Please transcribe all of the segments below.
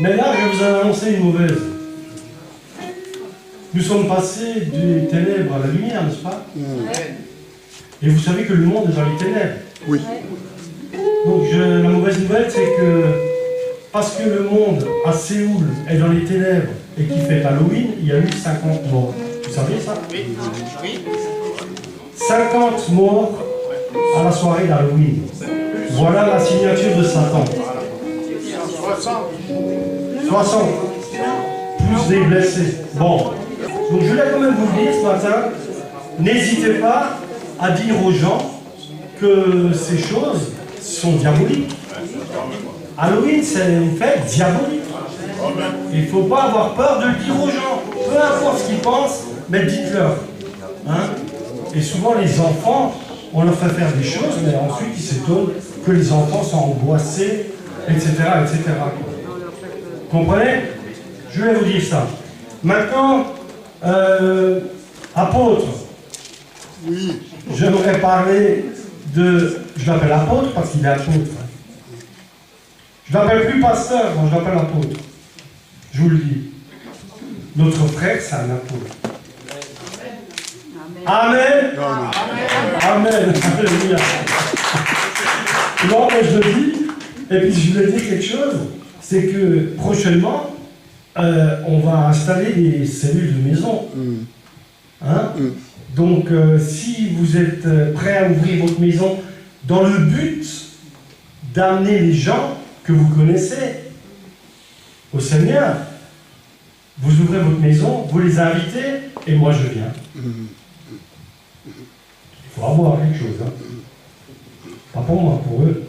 Mais là, je vous ai annoncé une mauvaise. Nous sommes passés des ténèbres à la lumière, n'est-ce pas? Et vous savez que le monde est dans les ténèbres. Oui. Donc la mauvaise nouvelle, c'est que parce que le monde à Séoul est dans les ténèbres et qui fait Halloween, il y a eu 50 morts. Vous saviez ça? Oui. 50 morts à la soirée d'Halloween. Voilà la signature de Satan. 60. Plus des blessés. Bon. Donc je voulais quand même vous dire ce matin, n'hésitez pas à dire aux gens que ces choses sont diaboliques. Halloween, c'est une fête diabolique. Il ne faut pas avoir peur de le dire aux gens. Peu importe ce qu'ils pensent, mais dites-leur. Hein? Et souvent, les enfants, on leur fait faire des choses, mais ensuite, ils s'étonnent que les enfants sont angoissés, etc. etc. Comprenez? Je vais vous dire ça. Maintenant, apôtre. Oui. J'aimerais parler de... Je l'appelle apôtre parce qu'il est apôtre. Je ne l'appelle plus pasteur, moi je l'appelle apôtre. Je vous le dis. Notre frère, c'est un apôtre. Amen. Amen. Alléluia. Non, mais je le dis. Et puis je voulais dire quelque chose. C'est que prochainement, on va installer des cellules de maison. Hein? Donc, si vous êtes prêt à ouvrir votre maison dans le but d'amener les gens que vous connaissez au Seigneur, vous ouvrez votre maison, vous les invitez, et moi je viens. Il faut avoir quelque chose. Hein? Pas pour moi, pour eux.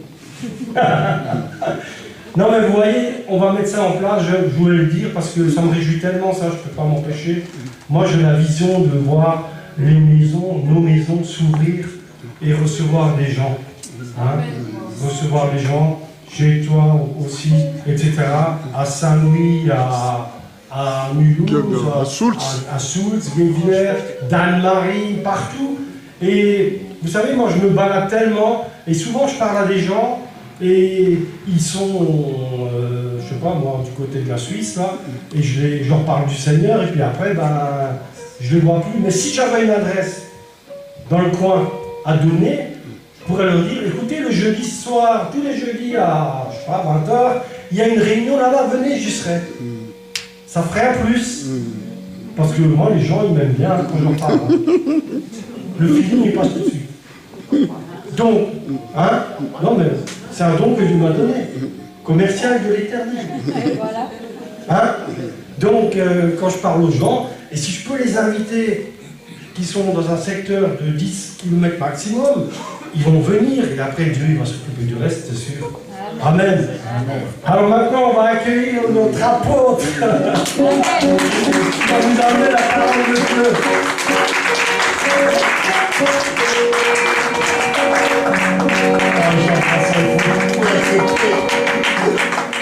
Non, mais vous voyez, on va mettre ça en place, je voulais le dire, parce que ça me réjouit tellement, ça, je ne peux pas m'empêcher. Moi, j'ai la vision de voir les maisons, nos maisons s'ouvrir et recevoir des gens. Hein? Recevoir des gens, chez toi aussi, etc. À Saint-Louis, à Mulhouse, à Soultz, Guévillers, d'Anne-Marie, partout. Et vous savez, moi, je me balade tellement, et souvent, je parle à des gens, et ils sont, je sais pas, moi, du côté de la Suisse, là, et je leur parle du Seigneur, et puis après, ben, je ne les vois plus. Mais si j'avais une adresse dans le coin à donner, je pourrais leur dire, écoutez, le jeudi soir, tous les jeudis à, je sais pas, 20h, il y a une réunion là-bas, venez, j'y serai. Ça ferait un plus. Parce que moi, les gens, ils m'aiment bien quand je leur parle. Le feeling, il passe tout de suite. Donc, hein, non mais, c'est un don que Dieu m'a donné. Commercial de l'éternel. Hein? Donc, quand je parle aux gens, et si je peux les inviter, qui sont dans un secteur de 10 km maximum, ils vont venir, et après Dieu il va s'occuper du reste, c'est sûr. Amen. Alors maintenant, on va accueillir notre apôtre. On va nous amener la parole de Dieu.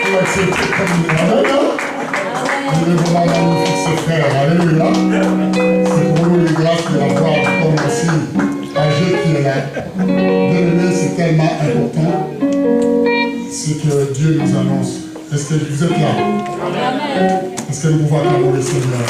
Pour accepter comme nous devons magnifier ses frères. Alléluia. C'est pour nous les grâces de l'avoir comme aussi âgé qui est là. Bien-aimé, c'est tellement important. C'est que Dieu nous annonce. Est-ce que vous êtes là? Est-ce que nous pouvons acclamer le Seigneur?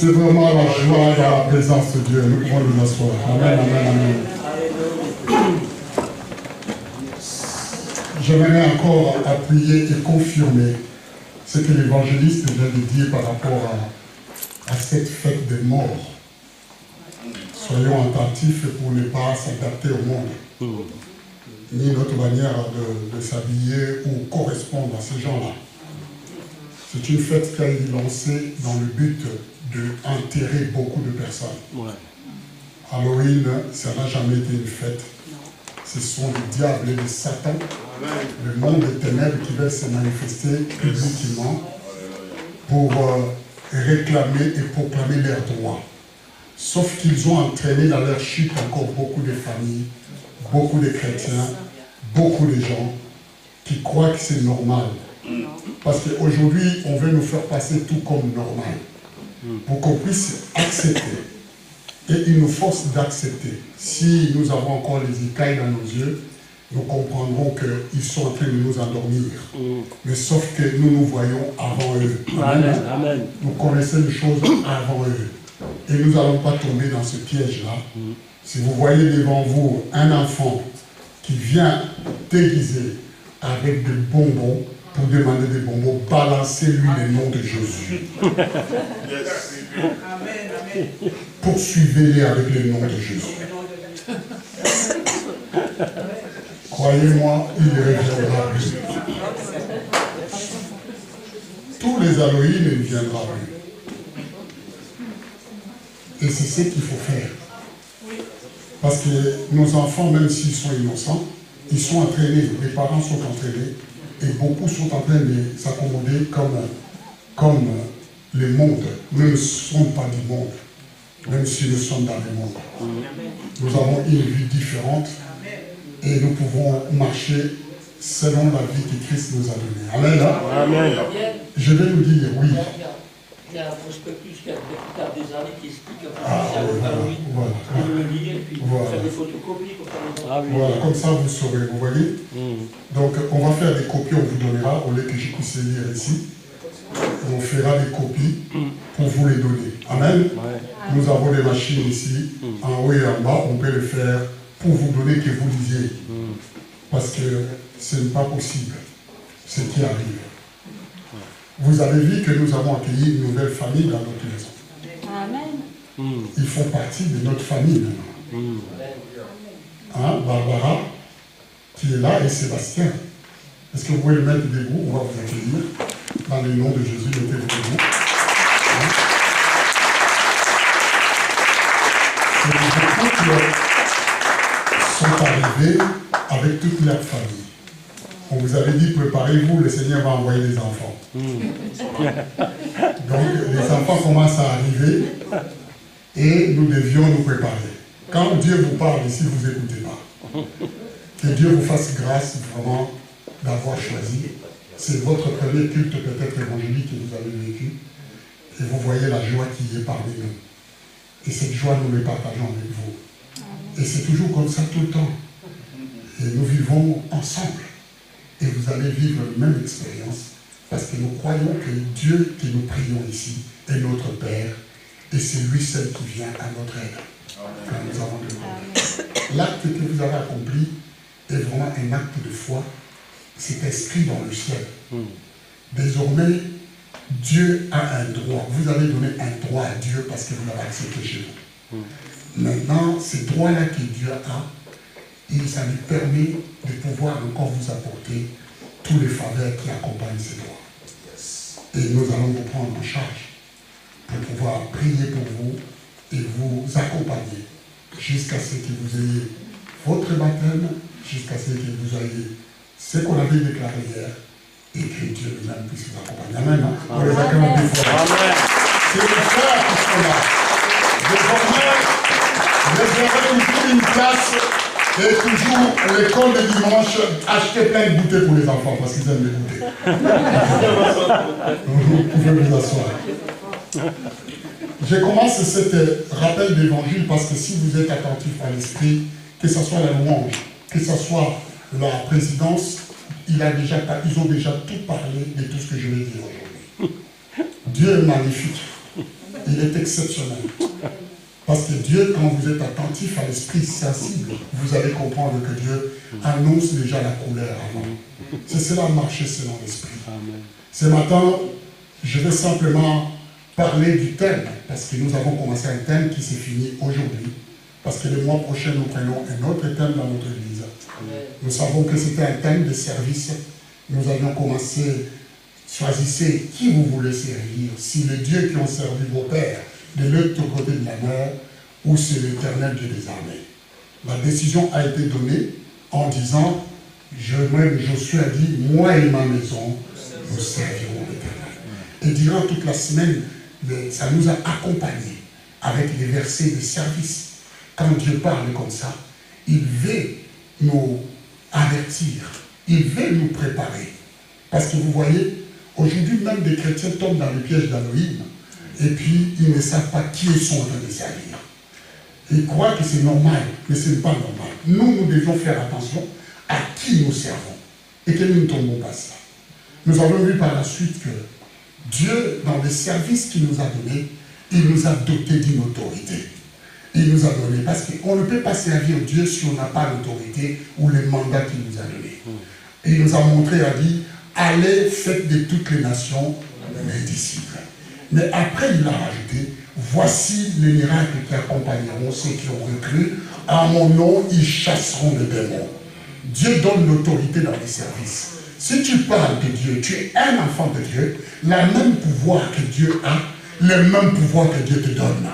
C'est vraiment la joie dans la présence de Dieu. Nous pouvons nous asseoir. Amen, amen, amen. J'aimerais encore appuyer et confirmer ce que l'évangéliste vient de dire par rapport à cette fête des morts. Soyons attentifs pour ne pas s'adapter au monde, ni notre manière de s'habiller ou correspondre à ces gens-là. C'est une fête qui a été lancée dans le but d'enterrer beaucoup de personnes. Ouais. Halloween, ça n'a jamais été une fête. Ce sont les diables et les satans, le monde des ténèbres qui veulent se manifester publiquement pour réclamer et proclamer leurs droits. Sauf qu'ils ont entraîné dans leur chute encore beaucoup de familles, beaucoup de chrétiens, beaucoup de gens qui croient que c'est normal. Parce qu'aujourd'hui, on veut nous faire passer tout comme normal. Pour qu'on puisse accepter. Et il nous force d'accepter. Si nous avons encore les écailles dans nos yeux, nous comprendrons qu'ils sont en train de nous endormir. Mais sauf que nous nous voyons avant eux. Amen. Amen. Nous connaissons les choses avant eux. Et nous n'allons pas tomber dans ce piège-là. Si vous voyez devant vous un enfant qui vient déguisé avec des bonbons, pour demander des bonbons, balancez-lui le nom de Jésus. Poursuivez-les avec le nom de Jésus. Croyez-moi, il reviendra plus. Tous les Halloween, il viendra plus. Et c'est ce qu'il faut faire. Parce que nos enfants, même s'ils sont innocents, ils sont entraînés, les parents sont entraînés, et beaucoup sont en train de s'accommoder comme le monde. Nous ne sommes pas du monde, même si nous sommes dans le monde. Nous avons une vie différente et nous pouvons marcher selon la vie que Christ nous a donnée. Amen. Hein? Amen. Je vais vous dire oui. Il y a un prospectus qui a des années qui explique comment le lire, puis faire des photocopies. Voilà, comme ça vous saurez, vous voyez. Donc on va faire des copies, on vous donnera, au lieu que je puisse les lire ici. On fera des copies pour vous les donner. Amen. Nous avons des machines ici, en haut et en bas, on peut le faire pour vous donner que vous lisiez. Parce que ce n'est pas possible, ce qui arrive. Vous avez vu que nous avons accueilli une nouvelle famille dans notre maison. Amen. Ils font partie de notre famille maintenant. Hein, Barbara, qui est là, et Sébastien. Est-ce que vous pouvez le mettre debout? On va vous accueillir. Dans le nom de Jésus, mettez-vous debout. Hein? C'est les enfants qui sont arrivés avec toute leur famille. On vous avait dit, préparez-vous, le Seigneur va envoyer des enfants. Donc, les enfants commencent à arriver et nous devions nous préparer. Quand Dieu vous parle ici, vous n'écoutez pas. Que Dieu vous fasse grâce vraiment d'avoir choisi. C'est votre premier culte peut-être évangélique que vous avez vécu. Et vous voyez la joie qui est parmi nous. Et cette joie, nous la partageons avec vous. Et c'est toujours comme ça tout le temps. Et nous vivons ensemble. Et vous allez vivre la même expérience parce que nous croyons que Dieu que nous prions ici est notre Père et c'est lui seul qui vient à notre aide quand nous avons demandé. L'acte que vous avez accompli est vraiment un acte de foi. C'est inscrit dans le ciel. Désormais, Dieu a un droit. Vous avez donné un droit à Dieu parce que vous l'avez accepté chez vous. Maintenant, ce droit-là que Dieu a, et ça lui permet de pouvoir encore vous apporter tous les faveurs qui accompagnent ces droits. Et nous allons vous prendre en charge pour pouvoir prier pour vous et vous accompagner jusqu'à ce que vous ayez votre baptême, jusqu'à ce que vous ayez ce qu'on avait déclaré hier et que Dieu lui-même puisse vous accompagner. Amen. On les acclame des fois. C'est les frères qui sont là. Désormais, réservez une place. Et toujours, l'école de dimanche, achetez plein de goûters pour les enfants, parce qu'ils aiment les goûters. Vous pouvez vous asseoir. Je commence cet rappel d'évangile parce que si vous êtes attentif à l'esprit, que ce soit la louange, que ce soit la présidence, ils ont déjà tout parlé de tout ce que je vais dire aujourd'hui. Dieu est magnifique. Il il est exceptionnel. Parce que Dieu, quand vous êtes attentif à l'esprit sensible, vous allez comprendre que Dieu annonce déjà la couleur avant. C'est cela, marcher selon l'esprit. Ce matin, je vais simplement parler du thème, parce que nous avons commencé un thème qui s'est fini aujourd'hui. Parce que le mois prochain, nous prenons un autre thème dans notre église. Nous savons que c'était un thème de service. Nous avions commencé, choisissez qui vous voulez servir, si le Dieu qui ont servi vos pères de l'autre côté de la mer, ou c'est l'Éternel Dieu des armées. La décision a été donnée en disant, Josué a dit, moi et ma maison, nous servirons l'Éternel. Et durant toute la semaine, ça nous a accompagnés avec les versets de service. Quand Dieu parle comme ça, il veut nous avertir, il veut nous préparer. Parce que vous voyez, aujourd'hui même des chrétiens tombent dans le piège d'Élohim, et puis ils ne savent pas qui ils sont en train de servir. Ils croient que c'est normal, mais ce n'est pas normal. Nous devons faire attention à qui nous servons, et que nous ne tombons pas ça. Nous avons vu par la suite que Dieu, dans les services qu'il nous a donnés, il nous a dotés d'une autorité. Il nous a donné, parce qu'on ne peut pas servir Dieu si on n'a pas l'autorité ou le mandat qu'il nous a donné. Et il nous a montré, a dit, allez, faites de toutes les nations mes disciples. Mais après, il a rajouté, voici les miracles qui accompagneront ceux qui ont cru. À mon nom, ils chasseront les démons. Dieu donne l'autorité dans les services. Si tu parles de Dieu, tu es un enfant de Dieu, le même pouvoir que Dieu a, le même pouvoir que Dieu te donne.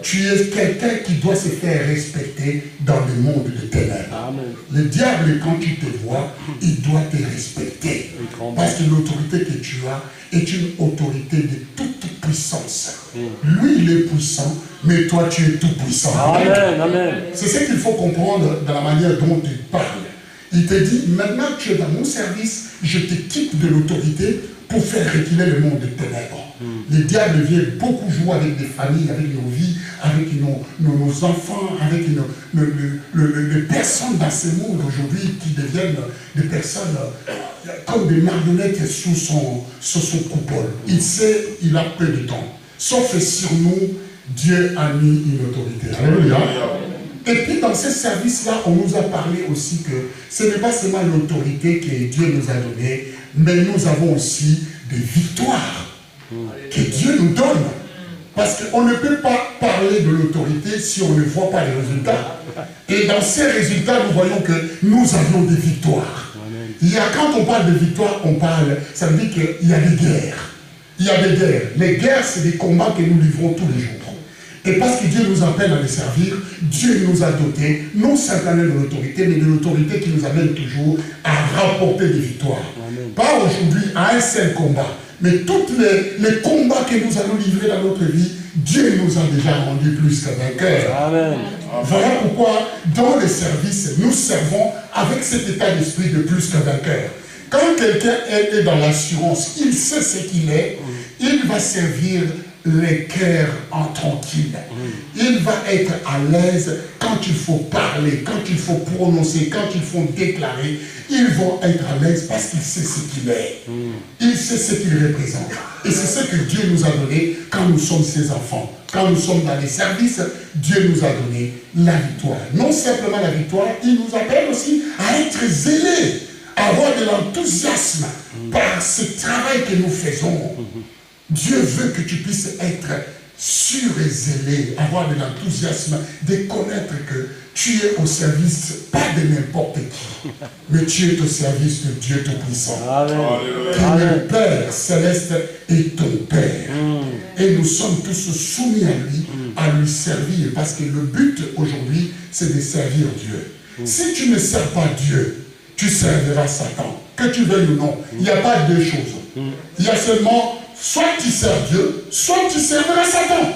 Tu es quelqu'un qui doit se faire respecter dans le monde de ténèbres. Amen. Le diable, quand il te voit, il doit te respecter. Parce que l'autorité que tu as est une autorité de toute puissance. Lui, il est puissant, mais toi, tu es tout puissant. Amen. Amen. C'est ce qu'il faut comprendre dans la manière dont il parle. Il te dit, maintenant que tu es dans mon service, je t'équipe de l'autorité pour faire reculer le monde des ténèbres. Le diable vient beaucoup jouer avec des familles, avec nos vies, avec nos enfants, avec les personnes dans ce monde aujourd'hui qui deviennent des personnes comme des marionnettes sous son coupole. Il sait, il a peu de temps. Sauf que sur nous, Dieu a mis une autorité. Alléluia. Et puis dans ce service-là, on nous a parlé aussi que ce n'est pas seulement l'autorité que Dieu nous a donnée, mais nous avons aussi des victoires que Dieu nous donne. Parce qu'on ne peut pas parler de l'autorité si on ne voit pas les résultats. Et dans ces résultats, nous voyons que nous avons des victoires. Quand on parle de victoire, ça veut dire qu'il y a des guerres. Il y a des guerres. Les guerres, c'est des combats que nous livrons tous les jours. Et parce que Dieu nous appelle à les servir, Dieu nous a dotés, non simplement de l'autorité, mais de l'autorité qui nous amène toujours à rapporter des victoires. Amen. Pas aujourd'hui à un seul combat, mais tous les combats que nous allons livrer dans notre vie, Dieu nous a déjà rendu plus que vainqueurs. Amen. Voilà pourquoi dans les services, nous servons avec cet état d'esprit de plus que vainqueur. Quand quelqu'un est dans l'assurance, il sait ce qu'il est, il va servir les cœurs en tranquille. Il va être à l'aise quand il faut parler, quand il faut prononcer, quand il faut déclarer. Ils vont être à l'aise parce qu'il sait ce qu'il est. Il sait ce qu'il représente. Et c'est ce que Dieu nous a donné quand nous sommes ses enfants. Quand nous sommes dans les services, Dieu nous a donné la victoire. Non simplement la victoire, il nous appelle aussi à être zélés, à avoir de l'enthousiasme par ce travail que nous faisons. Dieu veut que tu puisses être sûr et zélé, avoir de l'enthousiasme, de connaître que tu es au service, pas de n'importe qui, mais tu es au service de Dieu Tout-Puissant. Qui est le Père céleste et ton Père. Et nous sommes tous soumis à lui servir, parce que le but aujourd'hui, c'est de servir Dieu. Si tu ne sers pas Dieu, tu serviras Satan. Que tu veuilles ou non, il n'y a pas deux choses. Il y a seulement soit tu sers Dieu, soit tu serviras Satan.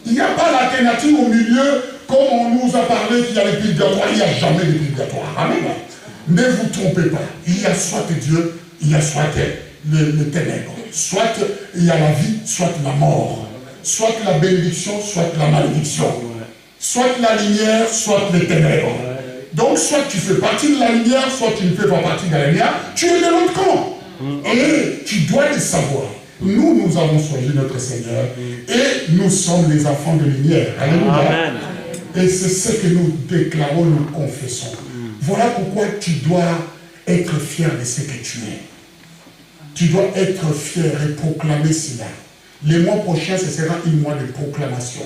Il n'y a pas l'alternative au milieu, comme on nous a parlé qu'il y a les purgatoires. Il n'y a jamais de purgatoire. Amen. Ne vous trompez pas. Il y a soit Dieu, il y a soit les ténèbres. Soit il y a la vie, soit la mort. Soit la bénédiction, soit la malédiction. Soit la lumière, soit les ténèbres. Donc soit tu fais partie de la lumière, soit tu ne fais pas partie de la lumière. Tu es de l'autre camp. Et tu dois le savoir. Nous avons choisi notre Seigneur et nous sommes les enfants de lumière. Alléluia. Amen. Et c'est ce que nous déclarons, nous confessons. Voilà pourquoi tu dois être fier de ce que tu es. Tu dois être fier et proclamer cela. Les mois prochains, ce sera un mois de proclamation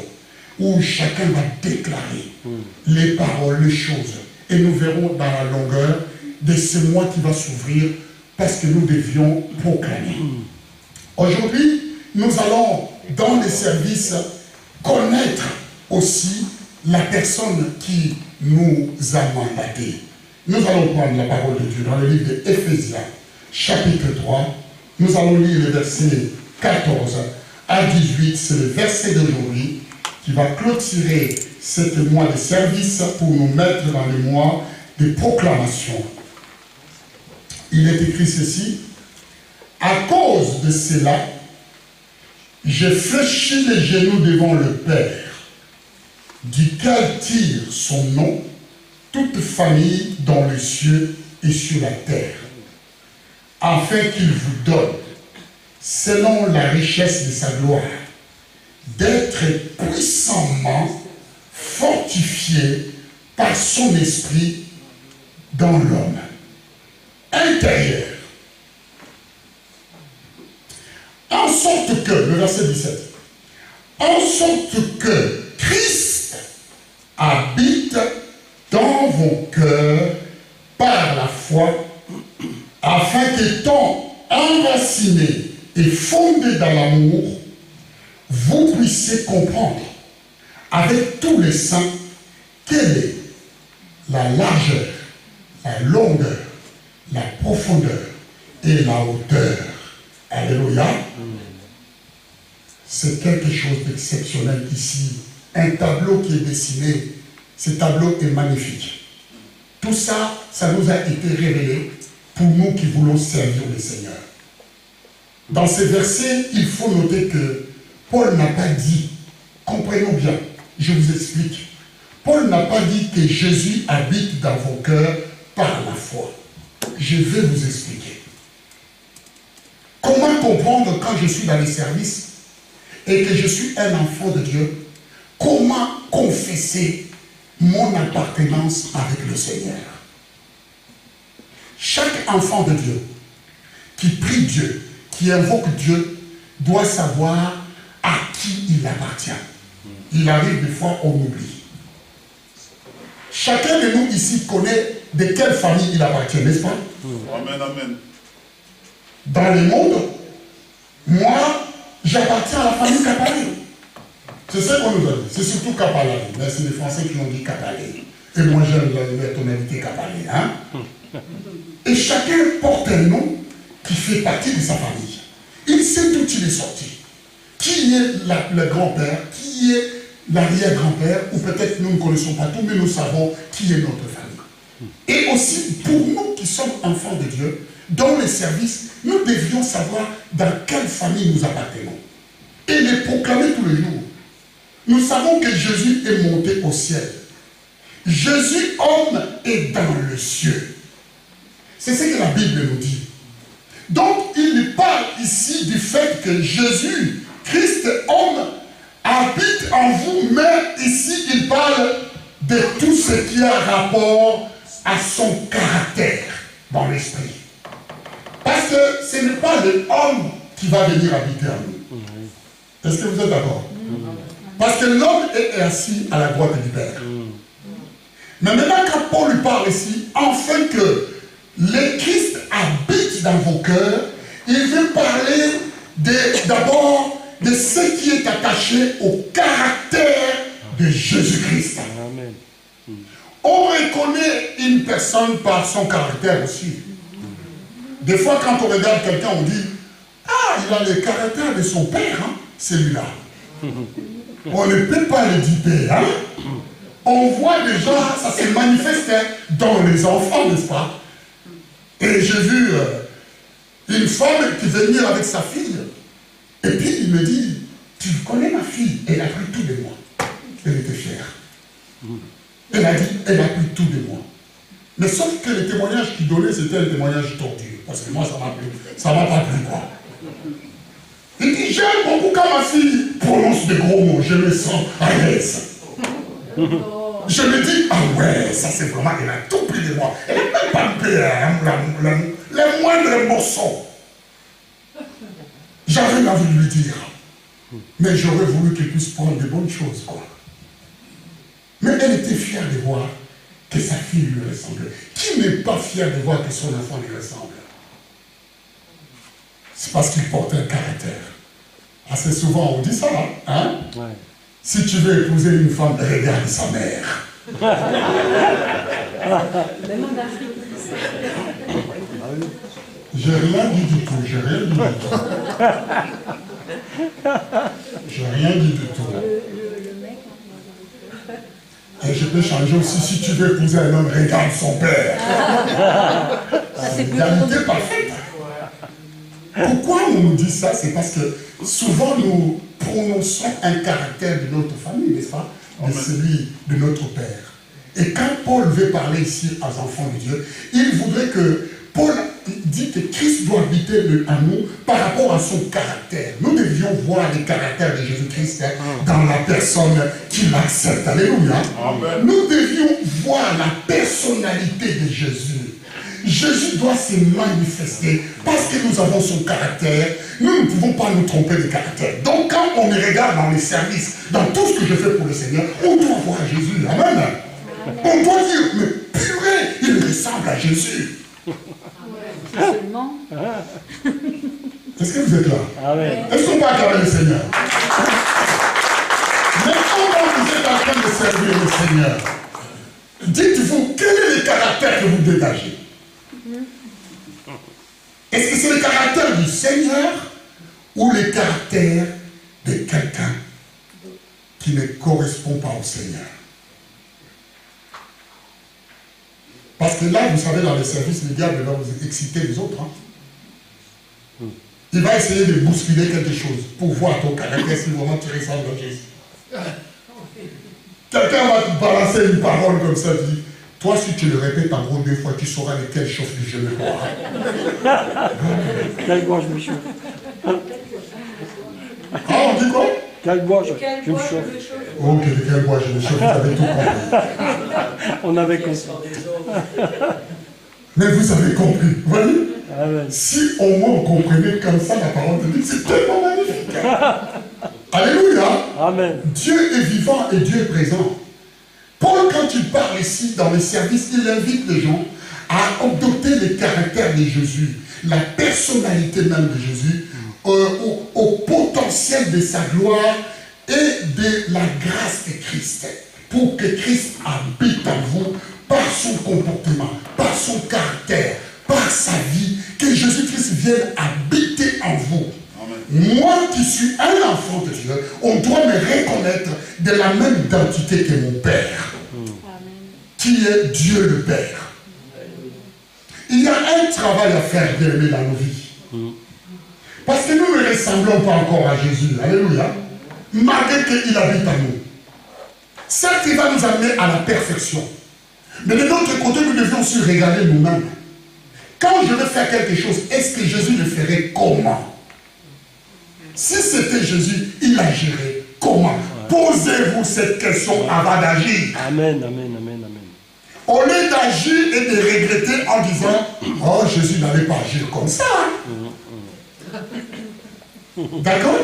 où chacun va déclarer les paroles, les choses. Et nous verrons dans la longueur de ce mois qui va s'ouvrir parce que nous devions proclamer. Aujourd'hui, nous allons, dans les services, connaître aussi la personne qui nous a mandatés. Nous allons prendre la parole de Dieu dans le livre d'Éphésiens, chapitre 3. Nous allons lire les versets 14 à 18. C'est le verset d'aujourd'hui qui va clôturer ce mois de service pour nous mettre dans le mois de proclamation. Il est écrit ceci. À cause de cela, j'ai fléchi les genoux devant le Père, duquel tire son nom toute famille dans les cieux et sur la terre, afin qu'il vous donne, selon la richesse de sa gloire, d'être puissamment fortifié par son esprit dans l'homme intérieur. En sorte que, le verset 17, en sorte que Christ habite dans vos cœurs par la foi, afin qu'étant enracinés et fondés dans l'amour, vous puissiez comprendre avec tous les saints quelle est la largeur, la longueur, la profondeur et la hauteur. Alléluia. C'est quelque chose d'exceptionnel ici. Un tableau qui est dessiné. Ce tableau est magnifique. Tout ça, ça nous a été révélé pour nous qui voulons servir le Seigneur. Dans ces versets, il faut noter que Paul n'a pas dit, comprenons bien, je vous explique. Paul n'a pas dit que Jésus habite dans vos cœurs par la foi. Je vais vous expliquer. Comment comprendre quand je suis dans les services et que je suis un enfant de Dieu? Comment confesser mon appartenance avec le Seigneur? Chaque enfant de Dieu qui prie Dieu, qui invoque Dieu, doit savoir à qui il appartient. Il arrive des fois, on oublie. Chacun de nous ici connaît de quelle famille il appartient, n'est-ce pas? Amen, amen. Dans le monde, moi, j'appartiens à la famille Kapalé. C'est ça qu'on nous a dit. C'est surtout Kapalé. Mais c'est les Français qui ont dit Kapalé. Et moi, j'aime la tonalité Kapalé. Hein? Et chacun porte un nom qui fait partie de sa famille. Il sait d'où il est sorti. Qui est le grand-père, qui est l'arrière-grand-père, ou peut-être nous ne connaissons pas tout, mais nous savons qui est notre famille. Et aussi, pour nous qui sommes enfants de Dieu, dans les services, nous devions savoir dans quelle famille nous appartenons. Et les proclamer tous les jours. Nous savons que Jésus est monté au ciel. Jésus, homme, est dans le ciel. C'est ce que la Bible nous dit. Donc, il parle ici du fait que Jésus, Christ, homme, habite en vous, mais ici, il parle de tout ce qui a rapport à son caractère dans l'esprit. Parce que ce n'est pas l'homme qui va venir habiter en nous. Est-ce que vous êtes d'accord? Parce que l'homme est assis à la droite du Père. Mais maintenant, quand Paul lui parle ici, afin que le Christ habite dans vos cœurs, il veut parler d'abord de ce qui est attaché au caractère de Jésus-Christ. On reconnaît une personne par son caractère aussi. Des fois, quand on regarde quelqu'un, on dit « Ah, il a le caractère de son père, hein, celui-là. » On ne peut pas le dire, hein? On voit déjà, ça se manifeste dans les enfants, n'est-ce pas? Et j'ai vu une femme qui venait avec sa fille. Et puis il me dit, tu connais ma fille? Elle a pris tout de moi. Elle était fière. Elle a dit, elle a pris tout de moi. Mais sauf que le témoignage qu'il donnait, c'était un témoignage tordu. Parce que moi, ça m'a pas plu, quoi. J'aime beaucoup quand ma fille prononce de gros mots, je me sens à l'aise. Je me dis, ah ouais, ça c'est vraiment, elle a tout pris de moi. Elle n'a même pas peur, les moindres morceaux. J'avais envie de lui dire, mais j'aurais voulu qu'elle puisse prendre de bonnes choses, quoi. Mais elle était fière de voir que sa fille lui ressemblait. Qui n'est pas fier de voir que son enfant lui ressemble? C'est parce qu'il porte un caractère. Assez souvent, on dit ça, hein? Ouais. Si tu veux épouser une femme, regarde sa mère. J'ai rien dit du tout, j'ai rien dit du tout. J'ai rien dit du tout. Et je peux changer aussi, si tu veux épouser un homme, regarde son père. C'est l'égalité parfaite. Pourquoi on nous dit ça? C'est parce que souvent nous prononçons un caractère de notre famille, n'est-ce pas? De celui de notre père. Et quand Paul veut parler ici aux enfants de Dieu, il voudrait que Paul dit que Christ doit habiter en nous par rapport à son caractère. Nous devions voir le caractère de Jésus-Christ dans la personne qui l'accepte. Alléluia. Amen. Nous devions voir la personnalité de Jésus. Jésus doit se manifester parce que nous avons son caractère. Nous ne pouvons pas nous tromper de caractère. Donc quand on me regarde dans les services, dans tout ce que je fais pour le Seigneur, on doit voir Jésus. Amen. On doit dire, mais purée, il ressemble à Jésus. Seulement. Est-ce que vous êtes là? Est-ce qu'on peut acclamer le Seigneur? Mais comment vous êtes en train de servir le Seigneur? Dites-vous, quel est le caractère que vous dégagez? Est-ce que c'est le caractère du Seigneur ou le caractère de quelqu'un qui ne correspond pas au Seigneur? Parce que là, vous savez, dans les services, le diable va vous exciter les autres. Hein? Il va essayer de bousculer quelque chose pour voir ton caractère si vraiment tu ressembles à Jésus. Quelqu'un va te balancer une parole comme ça, tu dis, toi, si tu le répètes en gros 2 fois, tu sauras de quelle chauffe je me bois. Quelle bois je me chauffe. Ah, on dit quoi? Quelle bois je me chauffe. Ok, de quel bois je me chauffe, vous avez tout compris. On avait compris. Mais vous avez compris, vous voyez? Amen. Si au moins on comprenait comme ça la parole de Dieu, c'est tellement magnifique. Alléluia. Amen. Dieu est vivant et Dieu est présent. Paul, quand il parle ici dans les services, il invite les gens à adopter le caractère de Jésus, la personnalité même de Jésus, au potentiel de sa gloire et de la grâce de Christ, pour que Christ habite en vous par son comportement, par son caractère, par sa vie, que Jésus-Christ vienne habiter en vous. Amen. Moi qui suis un enfant de Dieu, on doit me reconnaître de la même identité que mon Père, qui est Dieu le Père. Il y a un travail à faire, bien aimé, dans nos vies. Parce que nous ne ressemblons pas encore à Jésus. Alléluia. Malgré qu'il habite en nous. Certes, il va nous amener à la perfection. Mais de l'autre côté, nous devions aussi regarder nous-mêmes. Quand je veux faire quelque chose, est-ce que Jésus le ferait comment? Si c'était Jésus, il agirait comment? Posez-vous cette question avant d'agir. Amen, amen, amen, amen. Au lieu d'agir et de regretter en disant, oh, Jésus n'allait pas agir comme ça. D'accord?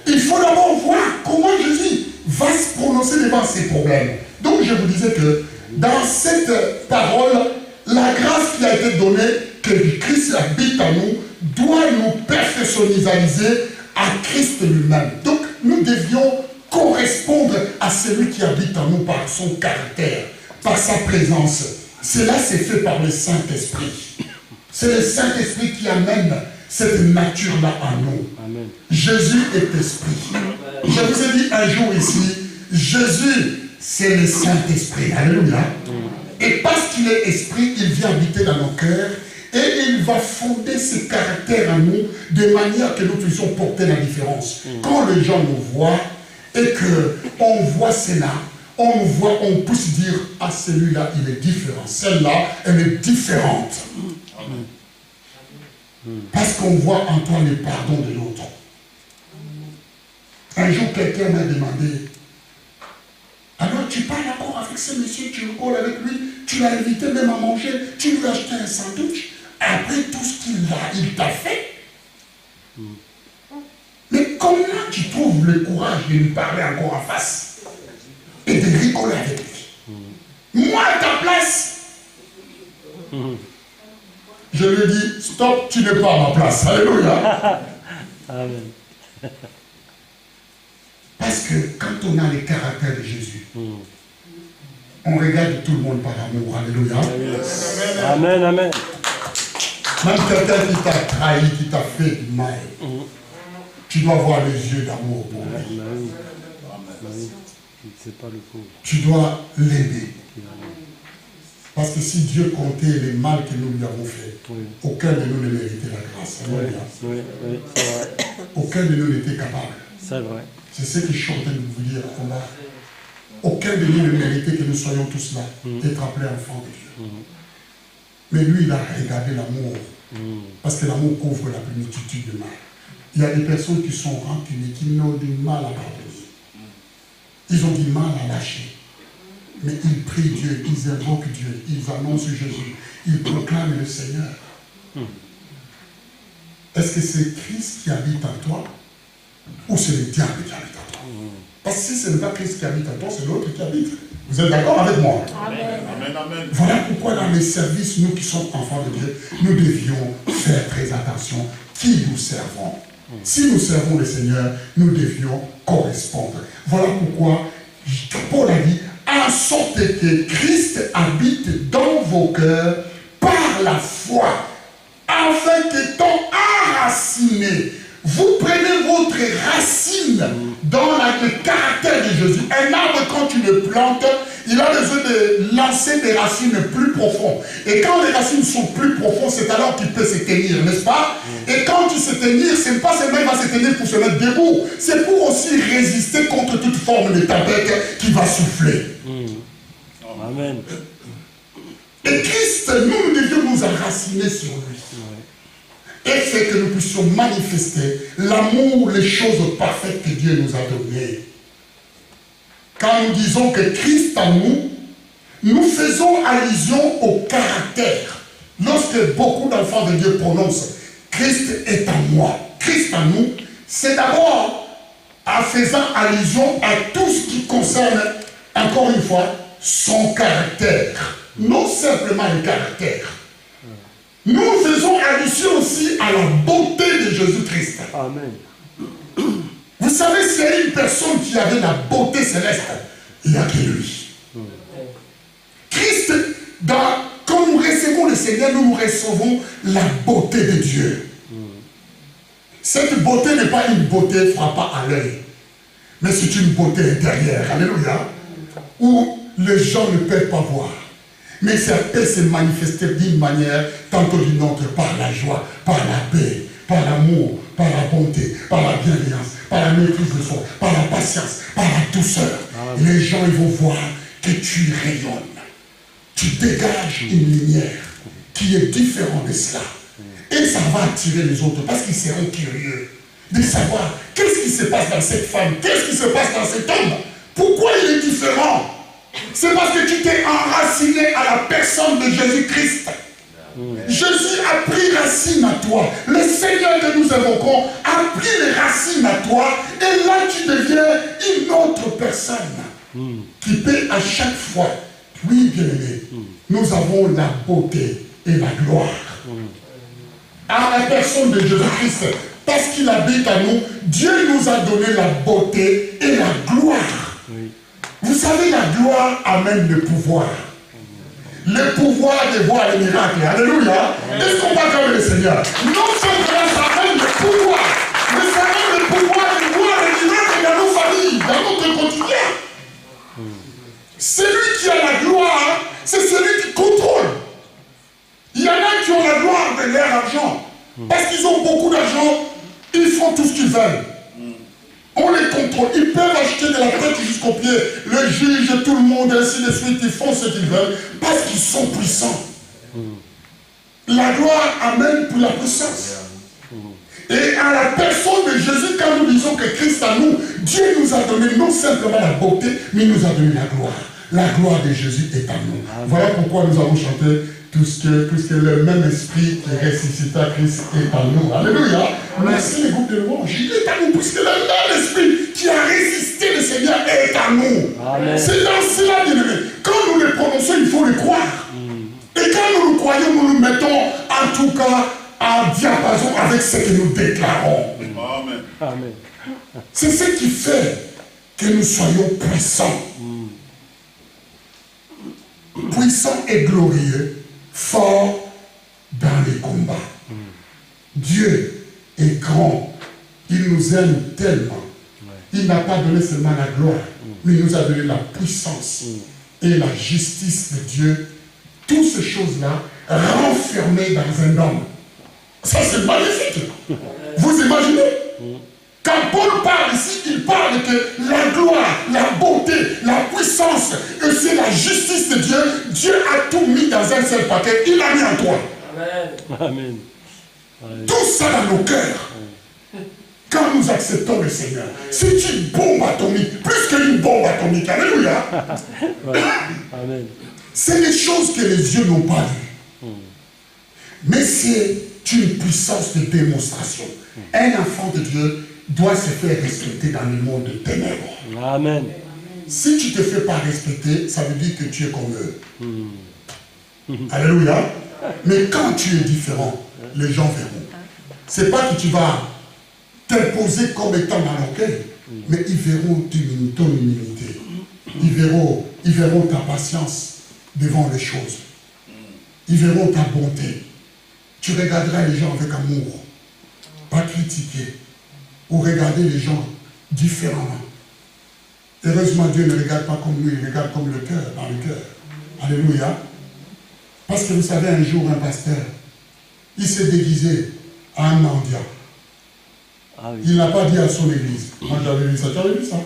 Il faut d'abord voir comment Jésus va se prononcer devant ces problèmes. Donc je vous disais que dans cette parole, la grâce qui a été donnée, que Christ habite en nous, doit nous perfectionnaliser à Christ lui-même. Donc nous devions correspondre à celui qui habite en nous par son caractère, par sa présence. Cela s'est fait par le Saint-Esprit. C'est le Saint-Esprit qui amène cette nature-là en nous. Amen. Jésus est esprit. Je vous ai dit un jour ici, Jésus, c'est le Saint-Esprit. Alléluia. Et parce qu'il est esprit, il vient habiter dans nos cœurs et il va fonder ses caractères en nous de manière que nous puissions porter la différence. Quand les gens nous voient et qu'on voit cela, on voit, on puisse dire, ah, celui-là, il est différent. Celle-là, elle est différente. Parce qu'on voit en toi le pardon de l'autre. Un jour, quelqu'un m'a demandé, alors tu parles encore avec ce monsieur, tu rigoles avec lui, tu l'as invité même à manger, tu lui as acheté un sandwich, après tout ce il t'a fait. Mais comment tu trouves le courage de lui parler encore en face et de rigoler avec lui? Moi, à ta place, je lui dis, stop, tu n'es pas à ma place. Alléluia. Amen. Parce que quand on a le caractère de Jésus, on regarde tout le monde par amour. Alléluia. Amen, amen. Même quelqu'un qui t'a trahi, qui t'a fait du mal, tu dois avoir les yeux d'amour pour lui. C'est pas le pauvre. Tu dois l'aimer. Parce que si Dieu comptait les mal que nous lui avons fait, aucun de nous ne méritait la grâce. Oui, c'est vrai. Aucun de nous n'était capable. C'est vrai. C'est ce que je suis en train de vous dire. Aucun de nous ne méritait que nous soyons tous là, être appelés enfants de Dieu. Mais lui, il a regardé l'amour. Parce que l'amour couvre la multitude de mal. Il y a des personnes qui sont rancunies, qui n'ont du mal à pardonner. Ils ont du mal à lâcher. Mais ils prient Dieu, ils invoquent Dieu, ils annoncent Jésus, ils proclament le Seigneur. Est-ce que c'est Christ qui habite en toi ou c'est le diable qui habite en toi? Parce que si ce n'est pas Christ qui habite en toi, c'est l'autre qui habite. Vous êtes d'accord avec moi? Amen. Amen. Voilà pourquoi dans les services, nous qui sommes enfants de Dieu, nous devions faire très attention qui nous servons. Si nous servons le Seigneur, nous devions correspondre. Voilà pourquoi Paul a dit, en sorte que Christ habite dans vos cœurs par la foi, afin qu'étant enracinés, vous prenez votre racine dans le caractère de Jésus. Un arbre, quand tu le plantes, il a besoin de lancer des racines plus profondes. Et quand les racines sont plus profondes, c'est alors qu'il peut se tenir, n'est-ce pas? Et quand il se tenir, c'est pas seulement il va se tenir pour se mettre debout, c'est pour aussi résister contre toute forme de tempête qui va souffler. Amen. Et Christ, nous devions nous enraciner sur lui. Et fait que nous puissions manifester l'amour, les choses parfaites que Dieu nous a données. Quand nous disons que Christ en nous, nous faisons allusion au caractère. Lorsque beaucoup d'enfants de Dieu prononcent Christ est en moi, Christ en nous, c'est d'abord en faisant allusion à tout ce qui concerne, encore une fois, son caractère. Non simplement le caractère. Nous faisons allusion aussi à la beauté de Jésus-Christ. Amen. Vous savez, s'il y a une personne qui avait la beauté céleste, il n'y a que lui. Christ, quand nous recevons le Seigneur, nous recevons la beauté de Dieu. Cette beauté n'est pas une beauté frappant à l'œil, mais c'est une beauté intérieure. Alléluia. Où les gens ne peuvent pas voir. Mais ça peut se manifester d'une manière tantôt d'une autre, par la joie, par la paix, par l'amour, par la bonté, par la bienveillance, par la maîtrise de soi, par la patience, par la douceur. Les gens ils vont voir que tu rayonnes. Tu dégages une lumière qui est différente de cela. Et ça va attirer les autres parce qu'ils seront curieux de savoir qu'est-ce qui se passe dans cette femme, qu'est-ce qui se passe dans cet homme, pourquoi il est différent. C'est parce que tu t'es enraciné à la personne de Jésus-Christ. Jésus a pris racine à toi. Le Seigneur que nous évoquons a pris les racines à toi. Et là, tu deviens une autre personne qui peut à chaque fois. Oui, bien-aimé, nous avons la beauté et la gloire. À la personne de Jésus-Christ, parce qu'il habite à nous, Dieu nous a donné la beauté et la gloire. Vous savez, la gloire amène le pouvoir. Le pouvoir de voir les miracles. Alléluia. Est-ce qu'on va acclamer le Seigneur? Non seulement ça amène le pouvoir, mais ça amène le pouvoir de voir les miracles dans nos familles, dans notre quotidien. Celui qui a la gloire, c'est celui qui contrôle. Il y en a qui ont la gloire de leur argent. Parce qu'ils ont beaucoup d'argent, ils font tout ce qu'ils veulent. On les contrôle. Ils peuvent acheter de la tête jusqu'au pied. Le juge, tout le monde, ainsi de suite, ils font ce qu'ils veulent parce qu'ils sont puissants. la gloire amène pour la puissance. Et à la personne de Jésus, quand nous disons que Christ à nous, Dieu nous a donné non simplement la beauté, mais il nous a donné la gloire. La gloire de Jésus est à nous. Voilà pourquoi nous avons chanté puisque le même esprit qui ressuscita Christ est en nous. Alléluia. Merci les groupes de louange. Il est à nous puisque le même esprit qui a résisté le Seigneur est à nous. C'est dans cela, bien-aimé. Quand nous le prononçons, il faut le croire. Et quand nous le croyons, nous nous mettons en tout cas en diapason avec ce que nous déclarons. Amen. C'est ce qui fait que nous soyons puissants. Puissants et glorieux, forts dans les combats. Dieu est grand. Il nous aime tellement. Il n'a pas donné seulement la gloire, mais il nous a donné la puissance et la justice de Dieu. Toutes ces choses-là renfermées dans un homme. Ça, c'est magnifique. Vous imaginez? Quand Paul parle ici, il parle que la gloire, la beauté, la puissance, et c'est la justice de Dieu. Dieu a tout mis dans un seul paquet. Il l'a mis en toi. Amen. Tout ça dans nos cœurs. Quand nous acceptons le Seigneur, c'est une bombe atomique, plus qu'une bombe atomique. Alléluia. Amen. C'est les choses que les yeux n'ont pas vues. Mais c'est une puissance de démonstration. Un enfant de Dieu doit se faire respecter dans le monde de ténèbres. Amen. Si tu ne te fais pas respecter, ça veut dire que tu es comme eux. Alléluia. Mais quand tu es différent, les gens verront. Ce n'est pas que tu vas t'imposer comme étant dans l'orgueil, mais ils verront ton humilité. Ils verront ta patience devant les choses. Ils verront ta bonté. Tu regarderas les gens avec amour, pas critiquer, ou regarder les gens différemment. Heureusement, Dieu ne regarde pas comme nous, il regarde comme le cœur, dans le cœur. Alléluia. Parce que vous savez, un jour, un pasteur, il s'est déguisé à un mendiant. Il n'a pas dit à son église. Moi, j'avais vu ça. Tu avais vu ça?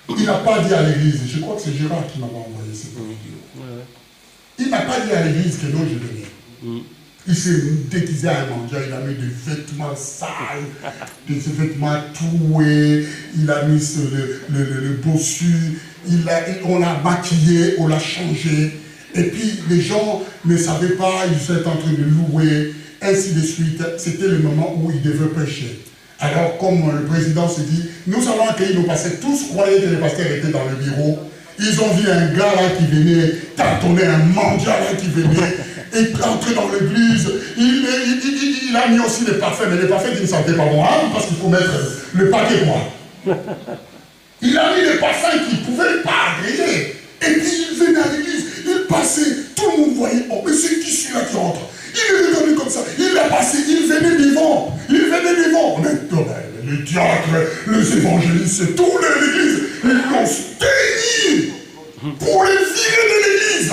Il n'a pas dit à l'église. Je crois que c'est Gérard qui m'avait envoyé cette vidéo. Il n'a pas dit à l'église que non, je venais. Il s'est déguisé à un mendiant, il a mis des vêtements sales, des vêtements troués, il a mis le bossu, on l'a maquillé, on l'a changé. Et puis les gens ne savaient pas, ils étaient en train de louer, ainsi de suite. C'était le moment où ils devaient prêcher. Alors comme le président s'est dit, nous allons accueillir nos pasteurs, tous croyaient que les pasteurs étaient dans le bureau. Ils ont vu un gars là qui venait tâtonner, un mendiant là qui venait. Et entrer dans l'église, il a mis aussi les parfums, mais les parfums qui ne sentaient pas bon, parce qu'il faut mettre le paquet quoi. Il a mis les parfums qui ne pouvaient pas agréer. Et puis il venait à l'église, il passait, tout le monde voyait, oh mais c'est qui celui-là qui rentre? Il est revenu comme ça, il est passé, il venait devant, On est les diacres, les évangélistes, tous l'église, ils l'ont sténi pour les virer de l'église.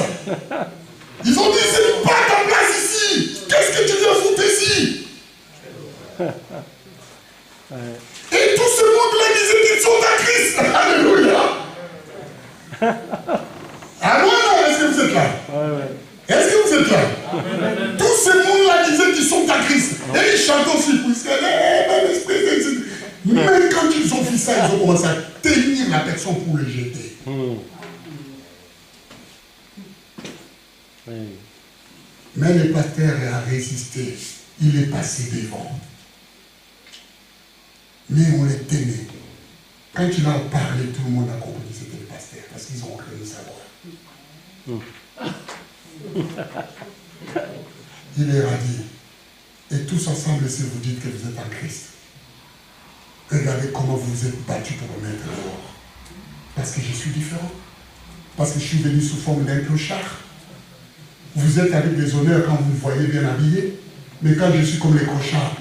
Ils ont dit, c'est pas ta place ici. Qu'est-ce que tu viens foutre ici? Et tout ce monde-là disait qu'ils sont à Christ. Alléluia. Ah non, est-ce que vous êtes là? Est-ce que vous êtes là? Tout ce monde-là disait qu'ils sont à Christ. Et ils chantent aussi, puisque même quand ils ont fait ça, ils ont commencé à tenir la personne pour le jeter. Mais le pasteur a résisté. Il est passé devant. Mais on les tenait. Quand il a parlé, tout le monde a compris que c'était le pasteur. Parce qu'ils ont cru savoir. Il leur a dit, et tous ensemble, si vous dites que vous êtes en Christ, regardez comment vous vous êtes battus pour me mettre dehors. Parce que je suis différent. Parce que je suis venu sous forme d'un clochard. Vous êtes avec des honneurs quand vous me voyez bien habillé, mais quand je suis comme les clochards,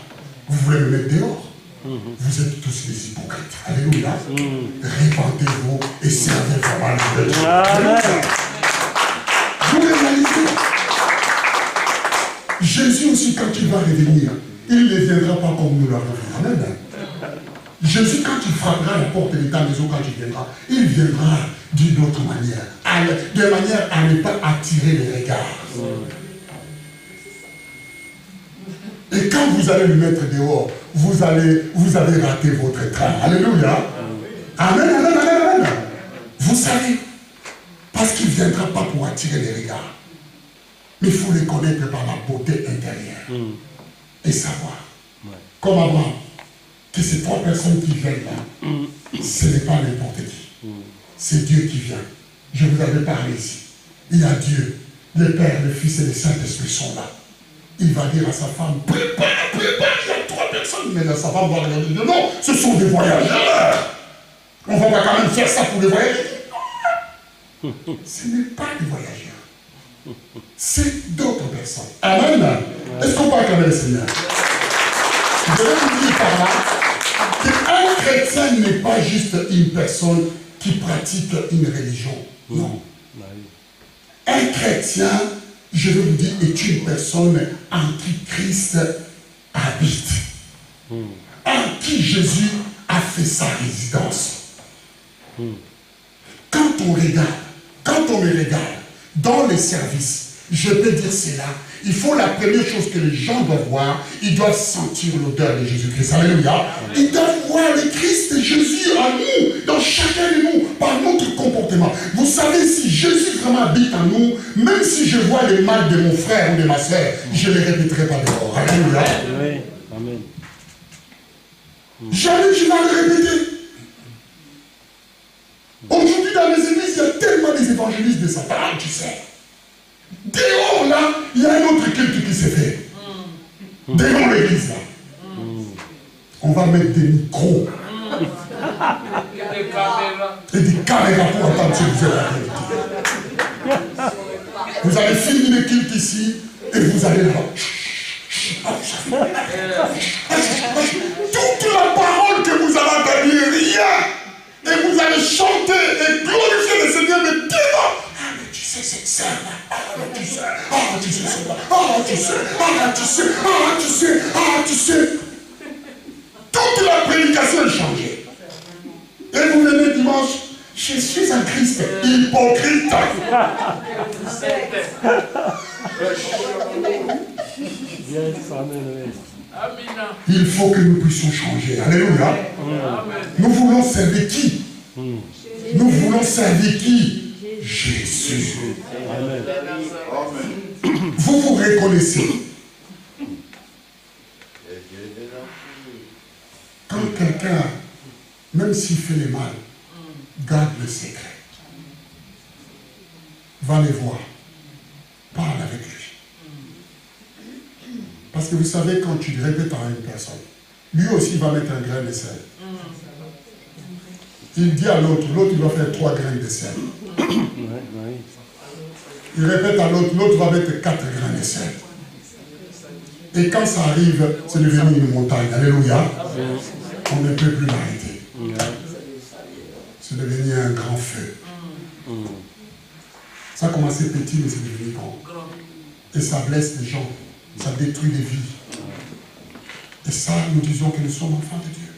vous voulez me mettre dehors. Vous êtes tous des hypocrites. Alléluia. Répentez-vous et servez vraiment le Dieu. Vous réalisez? Jésus aussi, quand il va revenir, il ne viendra pas comme nous l'avons fait. Amen. Jésus, quand il frappera la porte de ta maison, quand il viendra d'une autre manière, de manière à ne pas attirer les regards. Et quand vous allez le mettre dehors, vous avez raté votre train. Alléluia. Amen, amen, amen, amen. Vous savez, parce qu'il ne viendra pas pour attirer les regards. Mais il faut les connaître par la beauté intérieure. Et savoir, comme Abraham, que ces 3 personnes qui viennent là, ce n'est pas n'importe qui. C'est Dieu qui vient. Je vous avais parlé ici. Il y a Dieu, le Père, le Fils et le Saint-Esprit sont là. Il va dire à sa femme, prépare, il y a 3 personnes. Mais là, sa femme va regarder, non, ce sont des voyageurs. On ne va pas quand même faire ça pour les voyageurs. Ce n'est pas des voyageurs. C'est d'autres personnes. Amen. Est-ce qu'on peut acclamer le Seigneur? Je vais vous dire par là qu'un chrétien n'est pas juste une personne qui pratique une religion. Non. Un chrétien, je vais vous dire, est une personne en qui Christ habite. En qui Jésus a fait sa résidence. Quand on me regarde dans les services, je peux dire cela. Il faut la première chose que les gens doivent voir, ils doivent sentir l'odeur de Jésus-Christ. Alléluia. Ils doivent voir le Christ et Jésus en nous, dans chacun de nous, par notre comportement. Vous savez, si Jésus vraiment habite en nous, même si je vois le mal de mon frère ou de ma soeur, je ne le répéterai pas dehors. Alléluia. Oui. Amen. Jamais je vais le répéter. Aujourd'hui, dans les églises, il y a tellement des évangélistes de Satan, tu sais. Dehors, là, il y a un autre culte qui s'est fait. Devant l'église, là. On va mettre des micros. Et des caméras pour entendre ce que vous êtes en train de dire. Vous allez finir le culte ici, et vous allez là. Toute la parole que vous avez entendue, rien. Et vous allez chanter et glorifier le Seigneur, mais devant. Ah, mais tu sais, c'est ça, là. Ah, mais tu sais. Ah, tu sais, c'est là. Ah, tu sais. Ah, tu sais. Ah, tu sais. Ah, tu sais. Toute la prédication est changée. Et vous venez dimanche, je suis un Christ hypocrite. Il faut que nous puissions changer. Alléluia. Nous voulons servir qui? Nous voulons servir qui? Jésus. Amen. Vous vous reconnaissez. Quand quelqu'un, même s'il fait le mal, garde le secret. Va les voir. Parle avec lui. Parce que vous savez, quand tu répètes à une personne, lui aussi va mettre un grain de sel. Il dit à l'autre, l'autre il va faire 3 grains de sel. Il répète à l'autre, l'autre va mettre 4 grains de sel. Et quand ça arrive, c'est devenu une montagne. Alléluia. On ne peut plus l'arrêter. C'est devenu un grand feu. Ça a commencé petit, mais c'est devenu grand. Et ça blesse les gens. Ça détruit des vies. Et ça, nous disons que nous sommes enfants de Dieu.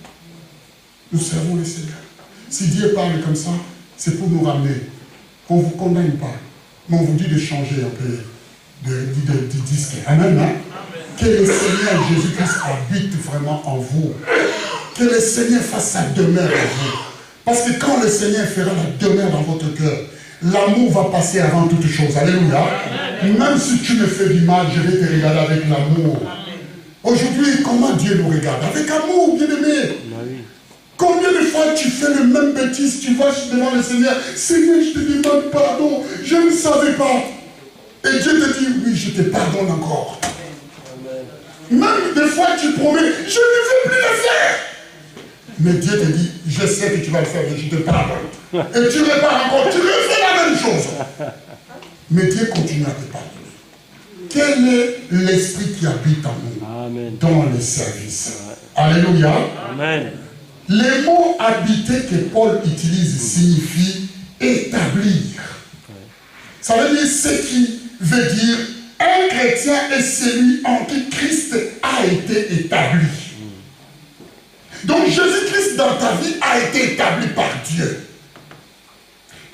Nous servons le Seigneur. Si Dieu parle comme ça, c'est pour nous ramener. On ne vous condamne pas. Mais on vous dit de changer un peu de disque. Amen. Hein? Que le Seigneur Jésus-Christ habite vraiment en vous. Que le Seigneur fasse sa demeure en vous. Parce que quand le Seigneur fera la demeure dans votre cœur, l'amour va passer avant toute chose. Alléluia. Même si tu me fais du mal, je vais te regarder avec l'amour. Aujourd'hui, comment Dieu nous regarde? Avec amour, bien-aimé. Combien de fois tu fais le même bêtise, tu vas devant le Seigneur, Seigneur, je te demande pardon, je ne savais pas. Et Dieu te dit, oui, je te pardonne encore. Même des fois tu promets, je ne veux plus le faire. Mais Dieu te dit, je sais que tu vas le faire, je te pardonne. Et tu répares encore, tu refais la même chose. Mais Dieu continue à te pardonner. Quel est l'esprit qui habite en nous? Amen. Dans le service? Alléluia. Amen. Les mots habiter que Paul utilise signifie établir. Ça veut dire ce qui veut dire un chrétien est celui en qui Christ a été établi. Donc Jésus-Christ dans ta vie a été établi par Dieu.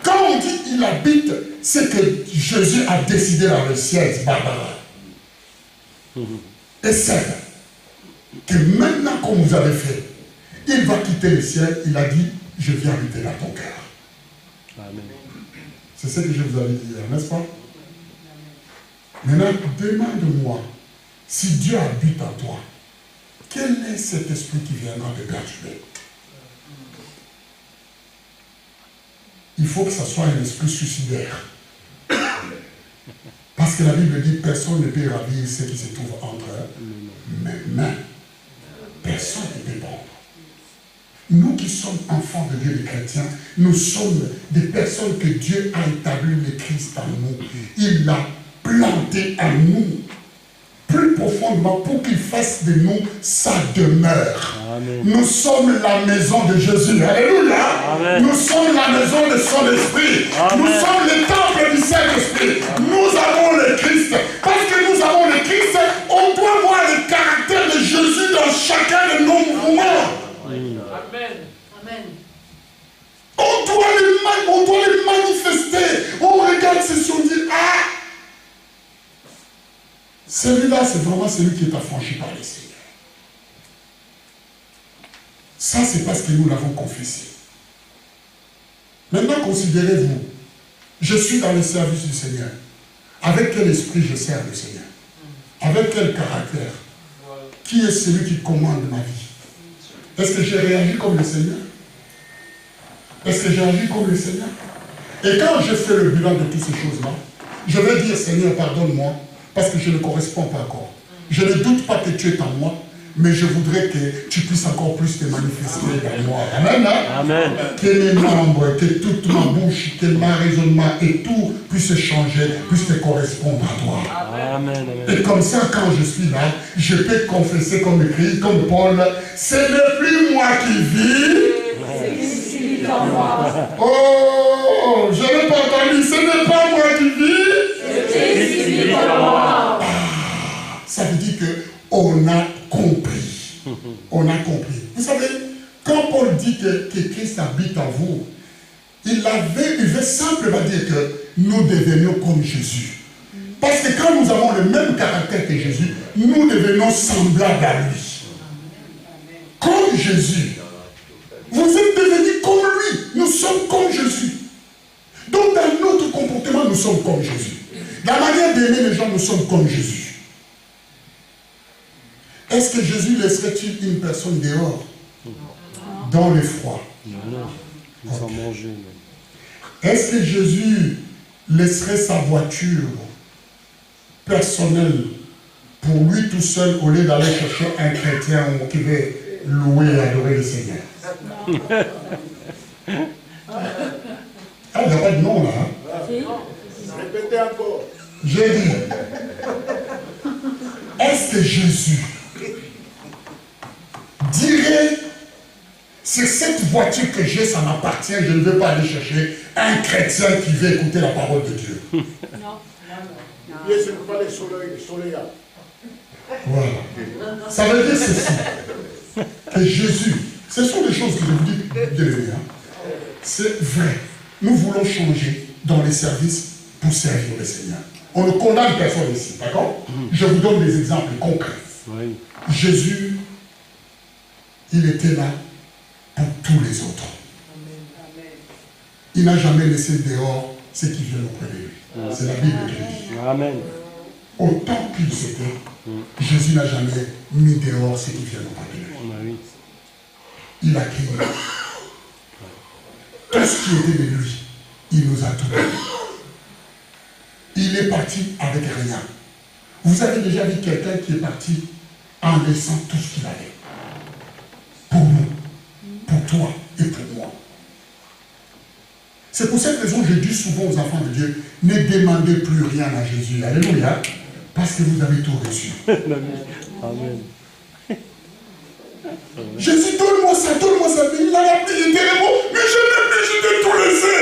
Quand on dit il habite, c'est que Jésus a décidé dans le ciel, Barbara. Et c'est que maintenant qu'on vous avez fait, il va quitter le ciel. Il a dit, je viens habiter dans ton cœur. Amen. C'est ce que je vous avais dit hier, n'est-ce pas? Maintenant, demande-moi, si Dieu habite en toi, quel est cet esprit qui viendra te perturber? Il faut que ce soit un esprit suicidaire. Parce que la Bible dit, personne ne peut ravir ce qui se trouve entre mes mains. Personne ne peut prendre. Nous qui sommes enfants de Dieu, les chrétiens, nous sommes des personnes que Dieu a établi le Christ en nous. Il l'a planté en nous, plus profondément, pour qu'il fasse de nous sa demeure. Amen. Nous sommes la maison de Jésus. Alléluia. Amen. Nous sommes la maison de son esprit. Amen. Nous sommes le temple du Saint-Esprit. Nous avons le Christ. Parce que nous avons le Christ, on doit voir le caractère de Jésus dans chacun de nos mouvements. Amen. Amen. On doit le manifester. On regarde ceci, on dit, ah, celui-là, c'est vraiment celui qui est affranchi par le Seigneur. Ça, c'est parce que nous l'avons confessé. Maintenant, considérez-vous, je suis dans le service du Seigneur. Avec quel esprit je sers le Seigneur? Avec quel caractère? Qui est celui qui commande ma vie? Est-ce que j'ai réagi comme le Seigneur? Est-ce que j'ai agi comme le Seigneur? Et quand je fais le bilan de toutes ces choses-là, je vais dire, Seigneur, pardonne-moi, parce que je ne corresponds pas encore. Je ne doute pas que tu es en moi, mais je voudrais que tu puisses encore plus te manifester dans moi. Amen. Hein? Amen. Que mes membres, que toute ma bouche, que ma raisonnement et tout puisse changer, puisse te correspondre à toi. Amen. Et comme ça, quand je suis là, je peux confesser comme écrit, comme Paul, ce n'est plus moi qui vis. C'est Christ qui vit en moi. Oh, je n'ai pas entendu, ce n'est pas moi qui vis. C'est Christ qui vit en moi. Ça veut dire qu'on a compris. On a compris. Vous savez, quand Paul dit que Christ habite en vous, il veut simplement dire que nous devenions comme Jésus. Parce que quand nous avons le même caractère que Jésus, nous devenons semblables à lui. Comme Jésus. Vous êtes devenus comme lui. Nous sommes comme Jésus. Donc dans notre comportement, nous sommes comme Jésus. La manière d'aimer les gens, nous sommes comme Jésus. Est-ce que Jésus laisserait-il une personne dehors? Dans le froid? Non. Ils sont mangés. Est-ce que Jésus laisserait sa voiture personnelle pour lui tout seul au lieu d'aller chercher un chrétien qui veut louer et adorer le Seigneur? Ah, il n'y a pas de nom là. Hein? Répétez encore. J'ai dit, est-ce que Jésus dirait, c'est cette voiture que j'ai, ça m'appartient, je ne veux pas aller chercher un chrétien qui veut écouter la parole de Dieu? Non. Dieu, ce n'est pas les soleils. Voilà. Ça veut dire ceci, que Jésus, ce sont des choses que je vous dis de lui, hein. C'est vrai. Nous voulons changer dans les services pour servir le Seigneur. On ne condamne personne ici, d'accord? Je vous donne des exemples concrets. Oui. Jésus, il était là pour tous les autres. Il n'a jamais laissé dehors ceux qui viennent auprès de lui. C'est la Bible qui dit. Amen. Autant qu'il s'était, Jésus n'a jamais mis dehors ceux qui viennent auprès de lui. Oui. Il a créé tout ce qui était de lui. Il nous a tout donné. Il est parti avec rien. Vous avez déjà vu quelqu'un qui est parti en laissant tout ce qu'il avait. Pour nous, pour toi et pour moi. C'est pour cette raison que je dis souvent aux enfants de Dieu, ne demandez plus rien à Jésus. Alléluia. Parce que vous avez tout reçu. Amen. Jésus, donne-moi ça. Il l'a appris, il était beau, mais je t'ai tout laissé.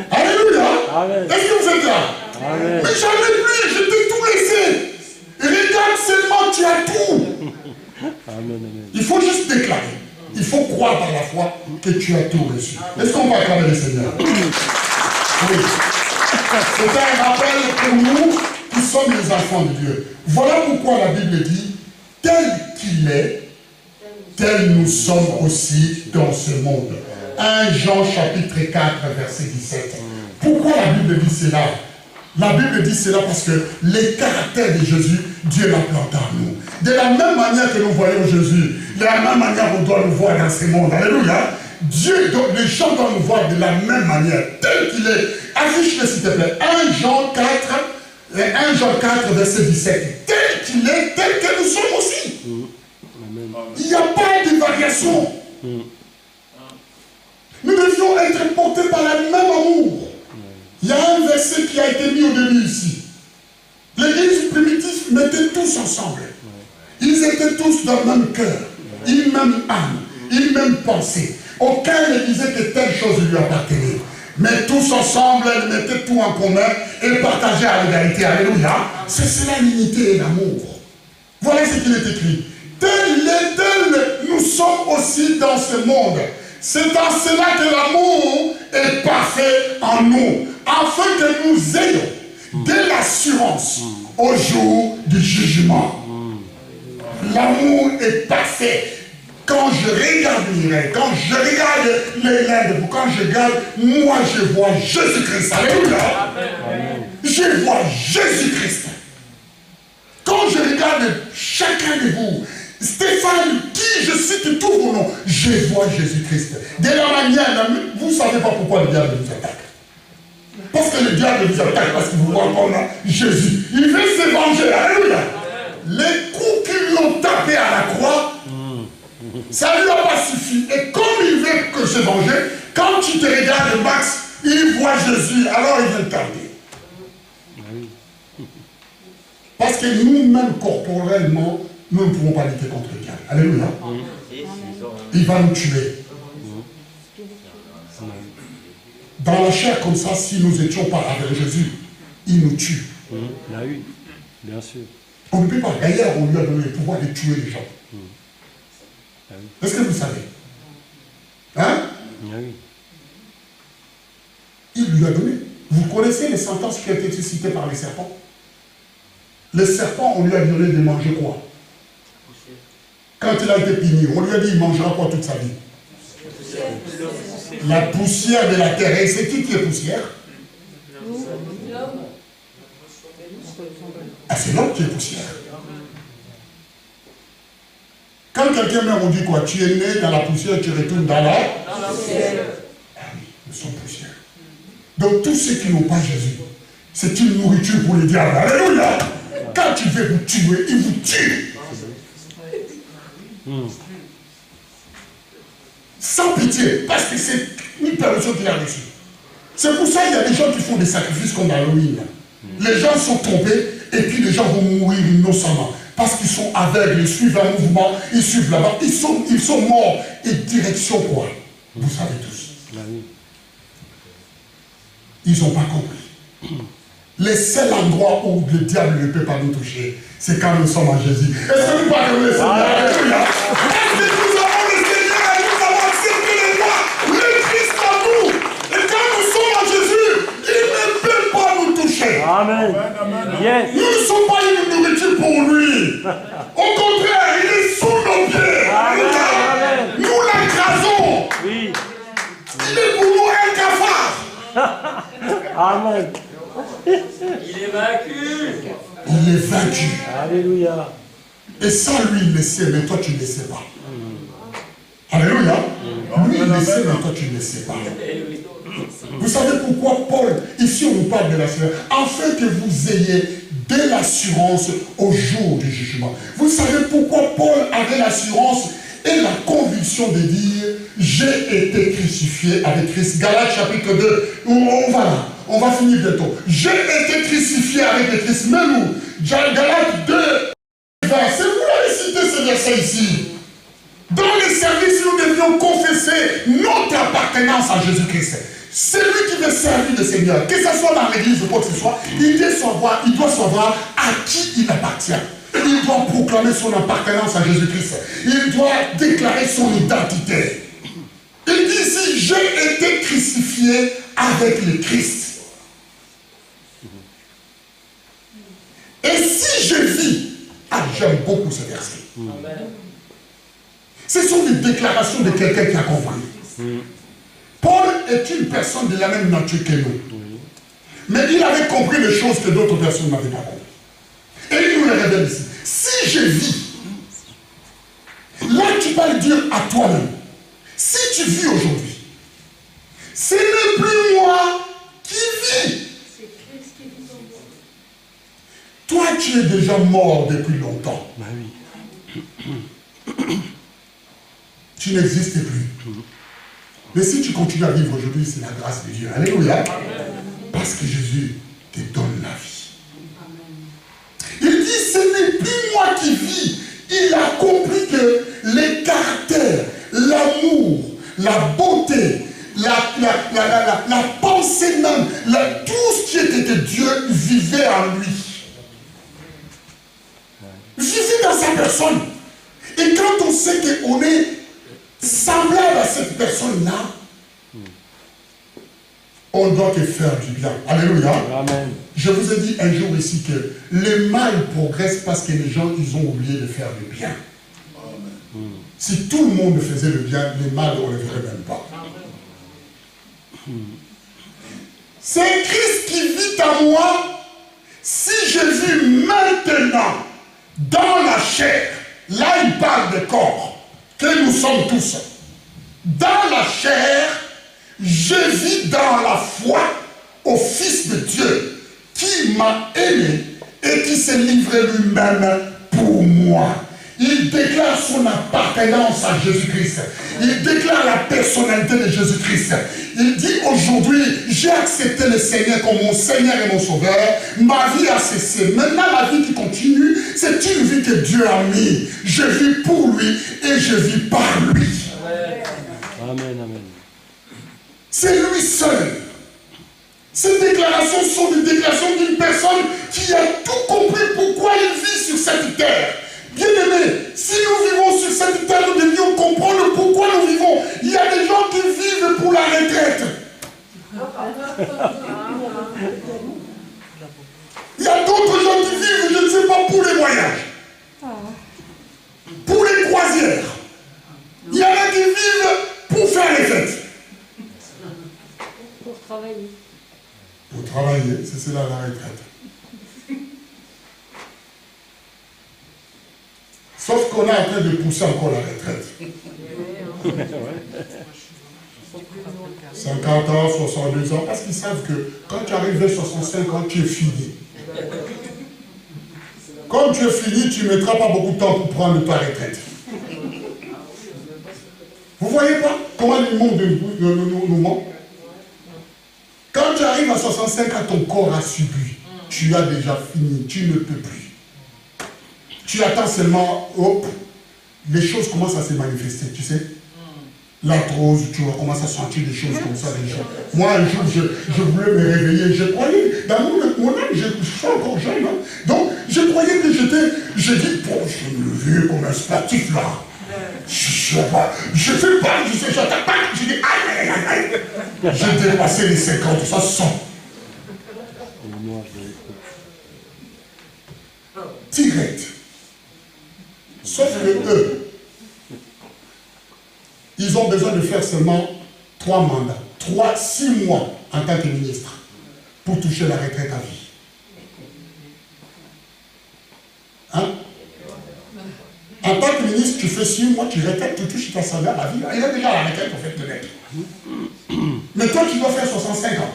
Alléluia. Amen. Est-ce que vous êtes là? Amen. Mais jamais plus, je t'ai tout laissé. Regarde seulement, tu as tout. Amen. Il faut juste déclarer. Il faut croire par la foi que tu as tout reçu. Est-ce qu'on va acclamer le Seigneur? Oui. C'est un rappel pour nous qui sommes les enfants de Dieu. Voilà pourquoi la Bible dit tel qu'il est, tel nous sommes aussi dans ce monde. 1 Jean chapitre 4, verset 17. Pourquoi la Bible dit cela? La Bible dit cela parce que les caractères de Jésus, Dieu l'a planté en nous. De la même manière que nous voyons Jésus, de la même manière qu'on doit le voir dans ce monde. Alléluia. Dieu, les gens doivent nous voir de la même manière, tel qu'il est. Affiche-le s'il te plaît. 1 Jean 4, verset 17. Tel qu'il est, tel que nous sommes aussi. Il n'y a pas de variation. Nous devions être portés par le même amour. Il y a un verset qui a été mis au début ici. L'église primitive mettait tous ensemble. Ils étaient tous dans le même cœur, une même âme, une même pensée. Aucun ne disait que telle chose lui appartenait. Mais tous ensemble, ils mettaient tout en commun et partageaient à l'égalité. Alléluia. C'est cela l'unité et l'amour. Voilà ce qu'il est écrit. Tel nous sommes aussi dans ce monde. C'est en cela que l'amour est parfait en nous, afin que nous ayons de l'assurance au jour du jugement. L'amour est parfait. Quand je regarde l'Iran, quand je regarde les lèvres, quand je regarde, moi je vois Jésus-Christ. Alléluia. Je vois Jésus-Christ. Quand je regarde chacun de vous, Stéphane, qui je cite tous vos noms, je vois Jésus-Christ. De la manière, vous ne savez pas pourquoi le diable nous attaque. Parce que le diable nous attaque, parce qu'il vous voit comme Jésus. Il veut se venger. Alléluia. Les coups qu'ils lui ont tapés à la croix, ça ne lui a pas suffi. Et comme il veut que se venger, quand tu te regardes, Max, il voit Jésus, alors il vient tarder. Parce que nous-mêmes, corporellement, nous ne pouvons pas lutter contre le diable. Alléluia. Il va nous tuer. Dans la chair comme ça, si nous étions pas avec Jésus, il nous tue. Oui, bien sûr. On ne peut pas. D'ailleurs, on lui a donné le pouvoir de tuer les gens. Est-ce que vous savez? Hein? Oui. Il lui a donné. Vous connaissez les sentences qui ont été citées par les serpents? Les serpents, on lui a donné de manger quoi? Quand il a été puni, on lui a dit il mangera quoi toute sa vie? La poussière de la terre. Et c'est qui est poussière? Ah, c'est l'homme qui est poussière. Quand quelqu'un meurt, on dit quoi? Tu es né dans la poussière, tu retournes dans la poussière. Ah oui, nous sommes poussière. Donc tous ceux qui n'ont pas Jésus, c'est une nourriture pour les diables. Alléluia. Quand tu veux vous tuer, il vous tue. Sans pitié, parce que c'est une permission qu'il a reçue. C'est pour ça qu'il y a des gens qui font des sacrifices comme dans Halloween. Les gens sont tombés et puis les gens vont mourir innocemment. Parce qu'ils sont aveugles, ils suivent un mouvement, ils suivent là-bas. Ils sont morts. Et direction quoi? Vous savez tous. Ils n'ont pas compris. Le seul endroit où le diable ne peut pas nous toucher, c'est quand nous sommes en Jésus. Est-ce que nous parlons le Seigneur? Alléluia. Est-ce que nous avons le Seigneur et nous avons accepté les lois, le Christ en nous? Et quand nous sommes en Jésus, il ne peut pas nous toucher. Amen. Yes. Nous ne sommes pas une nourriture pour lui. Au contraire, il est sous nos pieds. Amen. Nous l'écrasons. Oui. Il est pour nous un cafard. Amen. Il est vaincu. Il est vaincu. Alléluia. Et ça, lui, il le sait, mais toi, tu ne le sais pas. Alléluia. Lui, il le sait, mais toi, tu ne le sais pas. Vous savez pourquoi Paul, ici, on nous parle de l'assurance, afin que vous ayez de l'assurance au jour du jugement. Vous savez pourquoi Paul avait l'assurance et la conviction de dire j'ai été crucifié avec Christ. Galates chapitre 2, on va finir bientôt. J'ai été crucifié avec le Christ. Même où Galates 2, 20, c'est vous l'avez cité ce verset ici. Dans les services, nous devions confesser notre appartenance à Jésus-Christ. Celui qui veut servir le Seigneur, que ce soit dans l'église ou quoi que ce soit, il doit savoir à qui il appartient. Il doit proclamer son appartenance à Jésus-Christ. Il doit déclarer son identité. Il dit ici, j'ai été crucifié avec le Christ. Et si je vis Ah, j'aime beaucoup ce verset. Amen. Ce sont des déclarations de quelqu'un qui a compris. Paul est une personne de la même nature que nous. Mais il avait compris les choses que d'autres personnes n'avaient pas compris. Et il nous les révèle ici. Si je vis, là tu vas le dire à toi-même. Si tu vis aujourd'hui, ce n'est plus moi qui vis. Toi, tu es déjà mort depuis longtemps. Tu n'existes plus. Mais si tu continues à vivre aujourd'hui, c'est la grâce de Dieu. Alléluia. Parce que Jésus te donne la vie. Il dit, ce n'est plus moi qui vis. Il a compris que les caractères, l'amour, la beauté, la pensée même, tout ce qui était de Dieu vivait en lui. Vivait dans sa personne. Et quand on sait qu'on est semblable à cette personne-là, on doit te faire du bien. Alléluia. Amen. Je vous ai dit un jour ici que le mal progresse parce que les gens, ils ont oublié de faire le bien. Si tout le monde faisait le bien, le mal, on ne le verrait même pas. C'est Christ qui vit en moi. Si je vis maintenant dans la chair, là il parle de corps, que nous sommes tous. Dans la chair, je vis dans la foi au Fils de Dieu qui m'a aimé et qui s'est livré lui-même pour moi. Il déclare son appartenance à Jésus-Christ. Il déclare la personnalité de Jésus-Christ. Il dit aujourd'hui, j'ai accepté le Seigneur comme mon Seigneur et mon Sauveur. Ma vie a cessé. Maintenant, la vie qui continue, c'est une vie que Dieu a mis. Je vis pour lui et je vis par lui. Amen, amen. C'est lui seul. Ces déclarations sont des déclarations d'une personne qui a tout compris pourquoi il vit sur cette terre. Bien-aimés, si nous vivons sur cette terre, nous devions comprendre pourquoi nous vivons. Il y a des gens qui vivent pour la retraite. Il y a d'autres gens qui vivent, je ne sais pas, pour les voyages. Pour les croisières. Il y en a qui vivent pour faire les fêtes. Pour travailler. Pour travailler, c'est cela la retraite. Sauf qu'on est en train de pousser encore la retraite. 50 ans, 62 ans, parce qu'ils savent que quand tu arrives vers 65 ans, tu es fini. Comme tu es fini, tu ne mettras pas beaucoup de temps pour prendre ta retraite. Vous ne voyez pas comment le monde nous ment? Quand tu arrives à 65 ans, ton corps a subi. Tu as déjà fini, tu ne peux plus. Tu attends seulement, hop, les choses commencent à se manifester, tu sais. L'arthrose, tu commences à sentir des choses comme ça déjà. Moi, un jour, je voulais me réveiller, je croyais, dans mon âme, je suis encore jeune, hein. Donc, je croyais que j'ai dit, bon, je me levais comme un sportif là. Je fais pas, j'attaque pas, je dis, aïe, aïe, aïe, aïe. J'ai dépassé les 50, ça sent. Direct. Sauf que eux, ils ont besoin de faire seulement 3 mandats, 6 mois en tant que ministre pour toucher la retraite à vie. Hein? En tant que ministre, tu fais 6 mois, tu retraites, tu touches ta salaire à vie. Il est déjà à la retraite, en fait, le mec. Mais toi, tu dois faire 65 ans.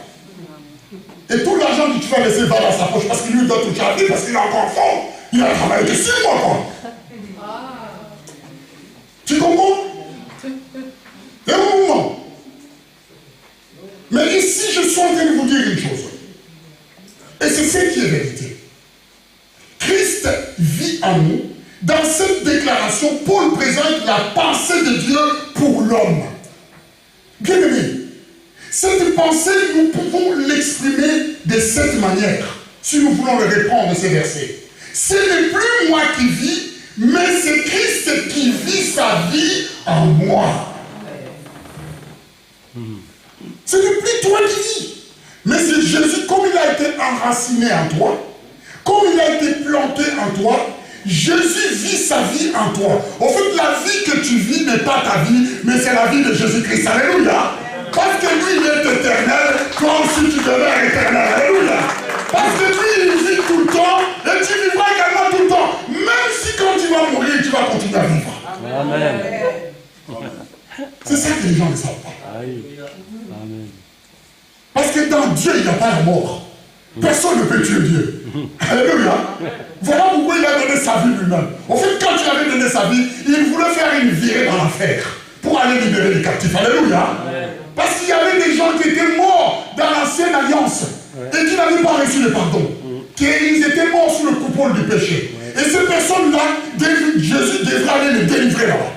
Et tout l'argent que tu vas laisser va dans sa poche parce qu'il lui doit toucher à vie, parce qu'il est encore fort. Il a travaillé que 6 mois, quoi. Tu comprends? C'est un moment. Mais ici, je suis en train de vous dire une chose. Et c'est ce qui est vérité. Christ vit en nous. Dans cette déclaration, Paul présente la pensée de Dieu pour l'homme. Bien aimé, cette pensée, nous pouvons l'exprimer de cette manière, si nous voulons le reprendre, ces versets. Ce n'est plus moi qui vis, mais c'est Christ qui vit sa vie en moi. Ce n'est plus toi qui vis, mais c'est Jésus, comme il a été enraciné en toi, comme il a été planté en toi, Jésus vit sa vie en toi. En fait, la vie que tu vis n'est pas ta vie, mais c'est la vie de Jésus-Christ. Alléluia. Parce que lui, il est éternel, toi aussi tu demeures éternel. Alléluia. Parce que lui, il vit tout le temps, et tu vivras également tout le temps. Même si quand tu vas mourir, tu vas continuer à vivre. Amen. C'est ça que les gens ne savent pas. Amen. Parce que dans Dieu, il n'y a pas la mort. Personne ne peut tuer Dieu. Alléluia. Voilà pourquoi il a donné sa vie lui-même. En fait, quand il avait donné sa vie, il voulait faire une virée dans l'enfer pour aller libérer les captifs. Alléluia. Parce qu'il y avait des gens qui étaient morts dans l'ancienne alliance et qui n'avaient pas reçu le pardon. Ils étaient morts sous le coupole du péché. Et ces personnes-là, Jésus devrait aller les délivrer là-bas.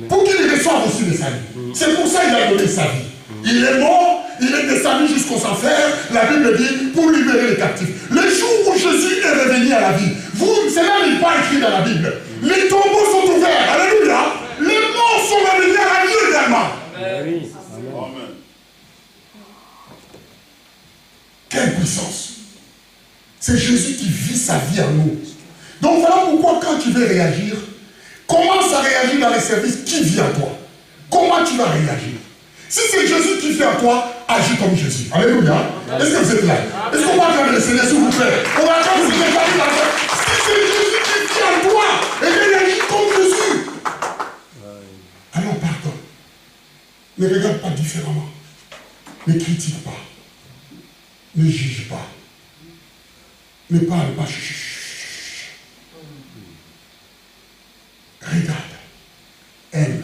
Pour qu'ils reçoivent aussi le salut. C'est pour ça qu'il a donné sa vie. Il est mort, il est descendu jusqu'aux enfers. La Bible dit pour libérer les captifs. Le jour où Jésus est revenu à la vie, cela n'est pas écrit dans la Bible. Les tombeaux sont ouverts. Alléluia. Les morts sont revenus à la vie également. Amen. Quelle puissance! C'est Jésus qui vit sa vie en nous. Donc voilà pourquoi quand tu veux réagir, commence à réagir dans les services qui vit en toi. Comment tu vas réagir? Si c'est Jésus qui vit en toi, agis comme Jésus. Alléluia. Est-ce que vous êtes là? Est-ce qu'on va acclamer le Seigneur, s'il vous plaît? On va acclamer le Seigneur. Si c'est Jésus qui vit en toi, et réagis comme Jésus, alors pardonne. Ne regarde pas différemment. Ne critique pas. Ne juge pas. Ne parle pas. Regarde. Aime.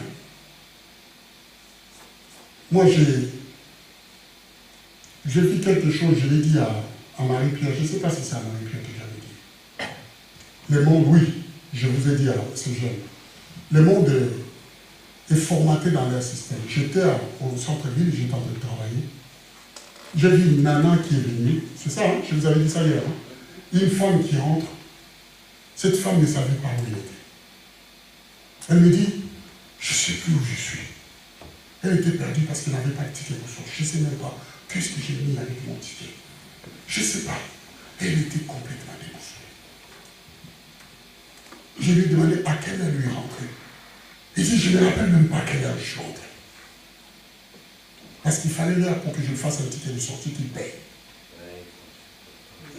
Moi, j'ai vu quelque chose, je l'ai dit à Marie-Pierre. Je ne sais pas si c'est à Marie-Pierre que j'avais dit. Le monde, oui, je vous ai dit à ce jeune. Le monde est formaté dans leur système. J'étais au centre-ville, j'étais en train de travailler. J'ai vu une nana qui est venue, c'est ça, hein, je vous avais dit ça hier. Hein? Une femme qui entre, cette femme ne savait pas où elle était. Elle me dit, je ne sais plus où je suis. Elle était perdue parce qu'elle n'avait pas de ticket pour sortir. Je ne sais même pas qu'est-ce que j'ai mis avec mon ticket. Je ne sais pas. Elle était complètement déboussolée. Je lui ai demandé à quelle heure lui est rentrée. Il dit, je ne me rappelle même pas à quelle heure je suis rentré. Parce qu'il fallait là pour que je fasse un ticket de sortie qu'il paye.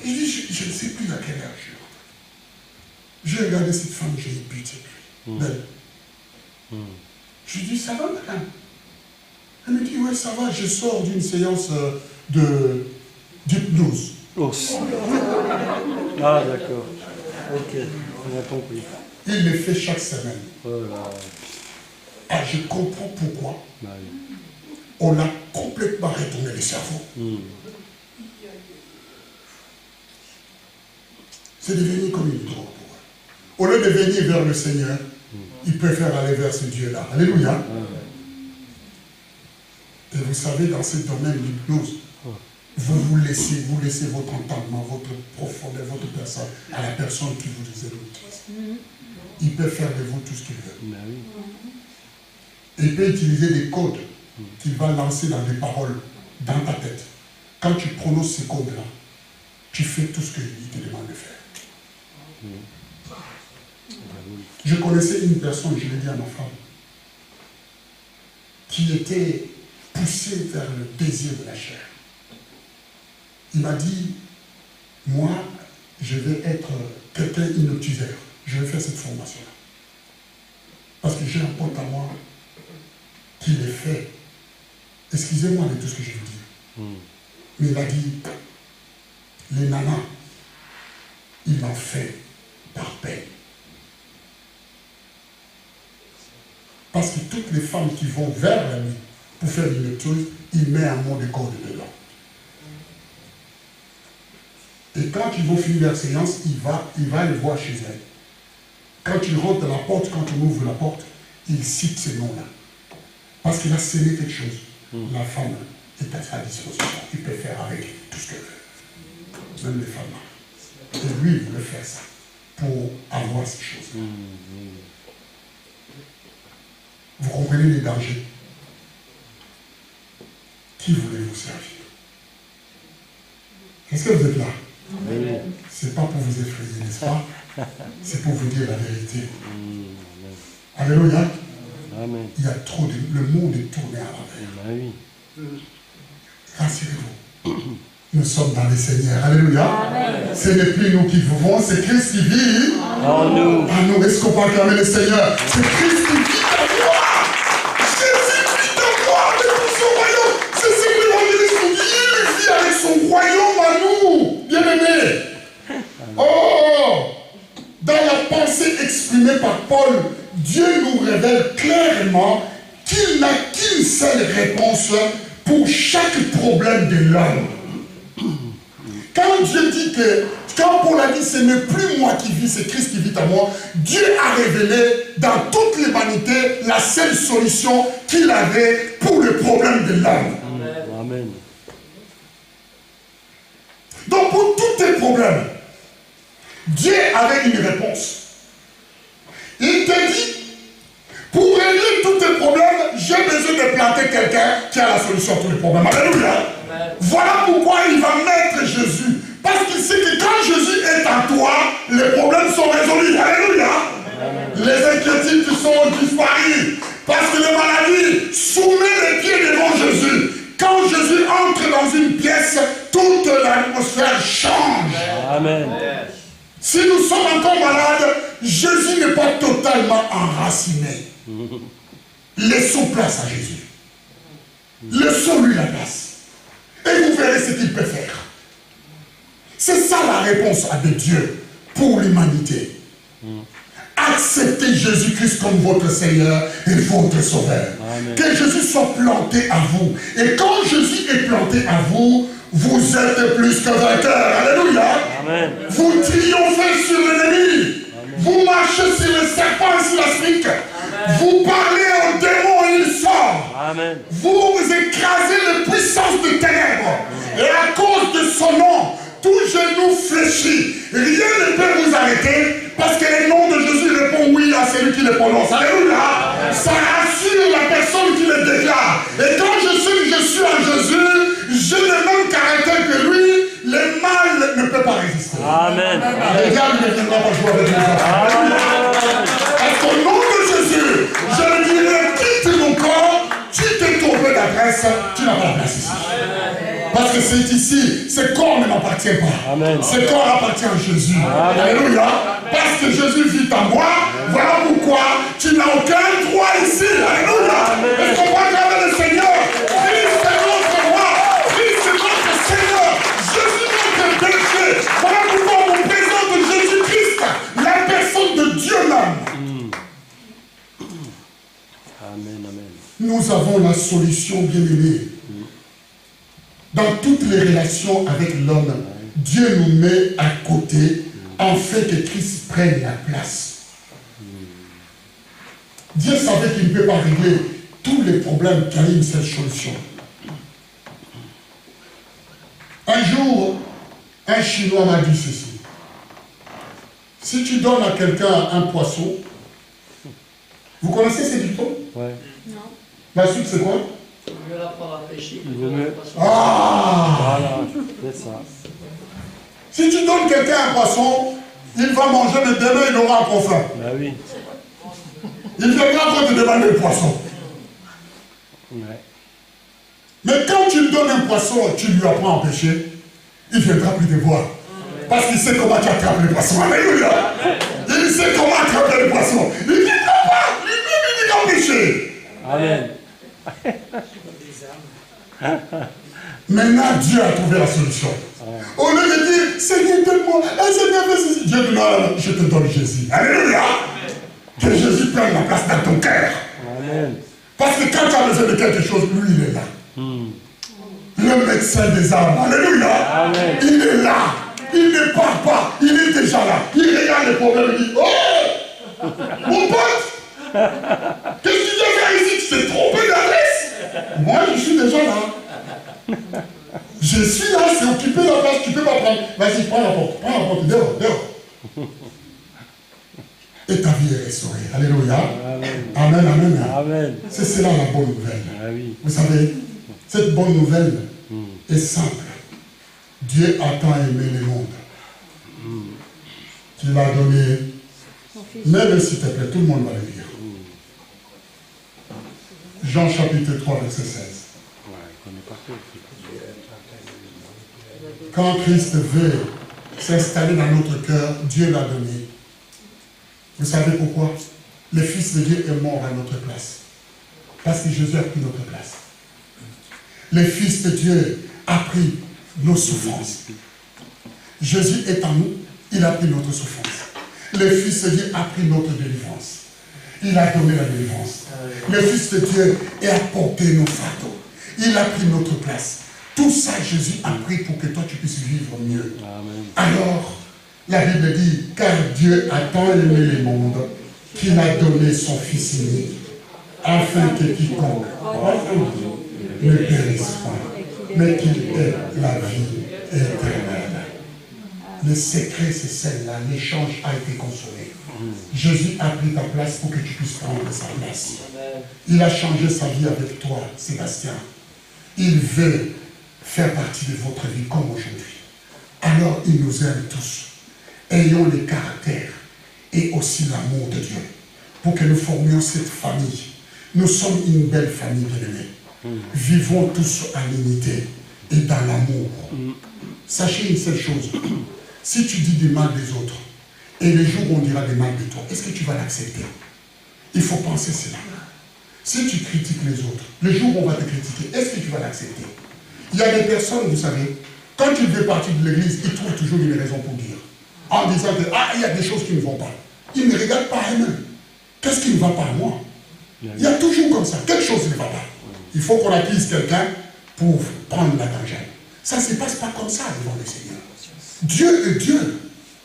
Il dit, je ne sais plus à quelle heure je suis rentré. J'ai regardé cette femme, j'ai eu pitié d'elle. Je lui dis, ça va madame? Elle me dit, oui, ça va, je sors d'une séance d'hypnose. Oh. Ah, d'accord. Ok, on a compris. Il le fait chaque semaine. Oh là. Ah, je comprends pourquoi. Bah, oui. On a complètement retourné le cerveau. C'est devenu comme une drogue pour eux. Au lieu de venir vers le Seigneur, ils préfèrent aller vers ce Dieu-là. Alléluia. Et vous savez, dans ce domaine d'hypnose, vous laissez votre entendement, votre profondeur, votre personne à la personne qui vous utilise. Il peut faire de vous tout ce qu'il veut. Bah, oui. Il peut utiliser des codes qu'il va lancer dans des paroles dans ta tête. Quand tu prononces ces codes-là, tu fais tout ce qu'il te demande de faire. Je connaissais une personne, je l'ai dit à ma femme, qui était poussée vers le désir de la chair. Il m'a dit, moi, je vais être quelqu'un hypnotiseur. Je vais faire cette formation-là. Parce que j'ai un pote à moi qui l'est fait. Excusez-moi de tout ce que je vous dis. Mais il a dit, les nanas, il en fait par peine. Parce que toutes les femmes qui vont vers la nuit pour faire une hypnose, il met un mot de corde dedans. Et quand ils vont finir leur séance, il va les voir chez elle. Quand il rentre dans la porte, quand on ouvre la porte, il cite ces noms-là. Parce qu'il a scellé quelque chose. La femme est à sa disposition. Il peut faire avec tout ce qu'elle veut. Même les femmes. Et lui, il voulait faire ça pour avoir ces choses-là. Vous comprenez les dangers? Qui voulez vous servir? Est-ce que vous êtes là? Ce n'est pas pour vous effrayer, n'est-ce pas? C'est pour vous dire la vérité. Alléluia. Amen. Il y a trop de... Le monde est tourné à l'envers. Ah oui. Rassurez-vous. Nous sommes dans le Seigneur. Alléluia. Ce n'est plus nous qui vivons, c'est Christ qui vit en nous. En nous. Est-ce qu'on peut acclamer le Seigneur? C'est Christ qui vit en moi. Jésus vit en moi avec son royaume. C'est ce que l'évangéliste nous dit. Il vit avec son royaume en nous. Bien-aimés. Oh! Dans la pensée exprimée par Paul, Dieu nous révèle clairement qu'il n'a qu'une seule réponse pour chaque problème de l'homme. Quand Dieu dit que, quand Paul a dit ce n'est plus moi qui vis, c'est Christ qui vit en moi, Dieu a révélé dans toute l'humanité la seule solution qu'il avait pour le problème de l'homme. Amen. Donc pour tous tes problèmes, Dieu avait une réponse. Il te dit, pour régler tous tes problèmes, j'ai besoin de planter quelqu'un qui a la solution à tous les problèmes. Alléluia. Voilà pourquoi il va mettre Jésus. Parce qu'il sait que quand Jésus est en toi, les problèmes sont résolus. Alléluia. Les inquiétudes qui sont disparues. Parce que les maladies, soumets les pieds devant Jésus. Quand Jésus entre dans une pièce, toute l'atmosphère change. Amen. Si nous sommes encore malades, Jésus n'est pas totalement enraciné. Laissons place à Jésus. Laissons-lui la place. Et vous verrez ce qu'il peut faire. C'est ça la réponse de Dieu pour l'humanité. Acceptez Jésus-Christ comme votre Seigneur et votre Sauveur. Amen. Que Jésus soit planté à vous. Et quand Jésus est planté à vous, vous êtes plus que vainqueur. Alléluia. Amen. Vous triomphez sur l'ennemi. Vous marchez sur le serpent et sur la spique. Vous parlez au démon et il sort. Amen. Vous écrasez les puissances des ténèbres. Et à cause de son nom, tout genou fléchit. Rien ne peut vous arrêter parce que le nom de Jésus répond oui à celui qui le prononce. Alléluia. Ça rassure la personne qui le déclare. Et quand je suis en Jésus, j'ai le même caractère que lui. Le mal ne peut pas résister. Amen. Le diable ne viendra pas jouer avec nous. Parce qu'au nom de Jésus, je le dirai, quitte mon corps, tu t'es trompé d'adresse, tu n'as pas la place ici. Parce que c'est ici, ce corps ne m'appartient pas. Amen. Ce corps appartient à Jésus. Amen. Alléluia. Parce que Jésus vit en moi, voilà pourquoi tu n'as aucun droit ici. Alléluia. Est-ce qu'on va acclamer le Seigneur? Christ est notre roi. Christ est notre Seigneur. Jésus notre berger. Voilà pourquoi on vous présente Jésus-Christ, la personne de Dieu même. Amen, amen. Nous avons la solution, bien-aimée. Dans toutes les relations avec l'homme, Dieu nous met à côté afin que Christ prenne la place. Dieu savait qu'il ne peut pas régler tous les problèmes, qu'il y a une seule solution. Un jour, un Chinois m'a dit ceci. Si tu donnes à quelqu'un un poisson, vous connaissez ces dictons? Ouais. Non. La suite, c'est quoi? Je vais l'apprendre à pêcher. Il veut mieux. Ah! Voilà, c'est ça. Si tu donnes quelqu'un un poisson, il va manger, mais demain il aura encore faim. Bah oui. Il viendra encore te demander le poisson. Ouais. Mais quand tu lui donnes un poisson, tu lui apprends à pêcher, il ne viendra plus te voir. Parce qu'il sait comment tu attrapes les poissons. Alléluia. Il sait comment attraper les poissons. Il ne viendra pas. Lui-même, il va pêcher. Amen. Maintenant, Dieu a trouvé la solution. Au lieu de dire, Seigneur, donne-moi, Seigneur, fais ceci. Dieu dit, non, je te donne Jésus. Alléluia. Que Jésus prenne la place dans ton cœur. Amen. Parce que quand tu as besoin de quelque chose, lui, il est là. Le médecin des âmes. Alléluia. Amen. Il est là. Il ne part pas. Il est déjà là. Il regarde les problèmes et dit, oh, mon pote, qu'est-ce que tu viens faire ici? Tu t'es trompé d'adresse. Moi, je suis déjà là. Je suis là, c'est occupé la place, tu peux pas prendre. Vas-y, prends la porte, dehors, dehors. Et ta vie est restaurée. Alléluia. Amen. Amen, amen. Amen. C'est cela la bonne nouvelle. Ah oui. Vous savez, cette bonne nouvelle est simple. Dieu a tant aimé le monde qu'il a donné. Mets-le s'il te plaît, tout le monde va le lire. Jean chapitre 3, verset 16. Quand Christ veut s'installer dans notre cœur, Dieu l'a donné. Vous savez pourquoi? Le Fils de Dieu est mort à notre place. Parce que Jésus a pris notre place. Le Fils de Dieu a pris nos souffrances. Jésus est en nous, il a pris notre souffrance. Le Fils de Dieu a pris notre délivrance. Il a donné la délivrance. Le Fils de Dieu a porté nos fardeaux. Il a pris notre place. Tout ça, Jésus a pris pour que toi, tu puisses vivre mieux. Amen. Alors, la Bible dit, car Dieu a tant aimé le monde qu'il a donné son Fils unique, afin que quiconque ne périsse pas, mais qu'il ait la vie éternelle. Le secret, c'est celle-là. L'échange a été consommé. Jésus a pris ta place pour que tu puisses prendre sa place. Il a changé sa vie avec toi, Sébastien. Il veut faire partie de votre vie comme aujourd'hui. Alors, il nous aime tous. Ayons le caractère et aussi l'amour de Dieu pour que nous formions cette famille. Nous sommes une belle famille bien-aimée. Vivons tous en unité et dans l'amour. Sachez une seule chose. Si tu dis du mal des autres, et les jours où on dira du mal de toi, est-ce que tu vas l'accepter? Il faut penser cela. Si tu critiques les autres, le jour où on va te critiquer, est-ce que tu vas l'accepter? Il y a des personnes, vous savez, quand ils font partie de l'église, ils trouvent toujours une raison pour dire. En disant que, il y a des choses qui ne vont pas. Ils ne regardent pas eux-mêmes. Qu'est-ce qui ne va pas à moi? Il y a toujours comme ça. Quelque chose ne va pas. Il faut qu'on accuse quelqu'un pour prendre la tangente. Ça ne se passe pas comme ça devant le Seigneur. Dieu est Dieu.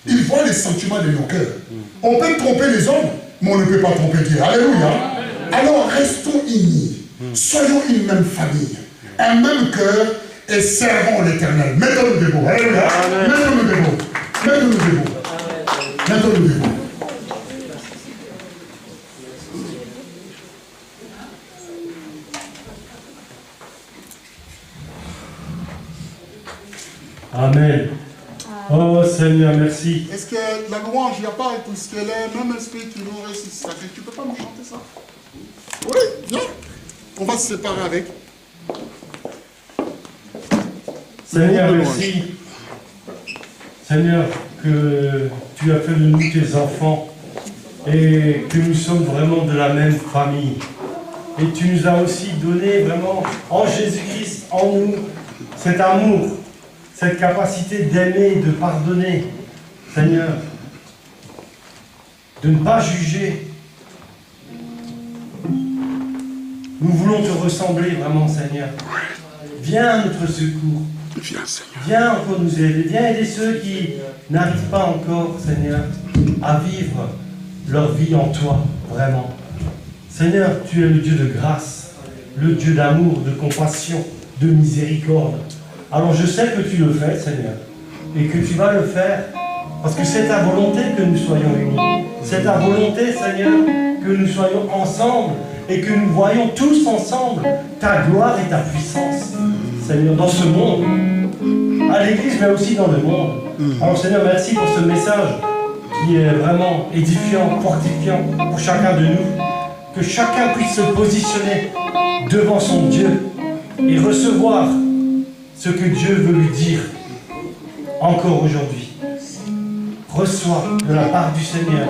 Il voit les sentiments de nos cœurs. On peut tromper les hommes, mais on ne peut pas tromper Dieu. Alléluia. Alors restons unis. Soyons une même famille. Un même cœur et servons l'Éternel. Mettons-nous debout. Alléluia. Mettons-nous debout. Mettons-nous debout. Mettons-nous debout. Amen. Oh Seigneur, merci. Est-ce que la louange, il n'y a pas tout ce qu'elle est, même esprit qui nous ressuscite. Tu ne peux pas nous chanter ça? Oui, viens. On va se séparer avec. Seigneur, merci. Seigneur, que tu as fait de nous tes enfants et que nous sommes vraiment de la même famille. Et tu nous as aussi donné vraiment en Jésus-Christ, en nous, cet amour, cette capacité d'aimer, de pardonner, Seigneur, de ne pas juger. Nous voulons te ressembler vraiment, Seigneur. Viens à notre secours. Viens, Seigneur. Viens encore nous aider. Viens aider ceux qui n'arrivent pas encore, Seigneur, à vivre leur vie en toi, vraiment. Seigneur, tu es le Dieu de grâce, le Dieu d'amour, de compassion, de miséricorde. Alors je sais que tu le fais, Seigneur, et que tu vas le faire, parce que c'est ta volonté que nous soyons unis. C'est ta volonté, Seigneur, que nous soyons ensemble et que nous voyons tous ensemble ta gloire et ta puissance, Seigneur, dans ce monde, à l'église, mais aussi dans le monde. Alors Seigneur, merci pour ce message qui est vraiment édifiant, fortifiant pour chacun de nous. Que chacun puisse se positionner devant son Dieu et recevoir ce que Dieu veut lui dire encore aujourd'hui. Reçois de la part du Seigneur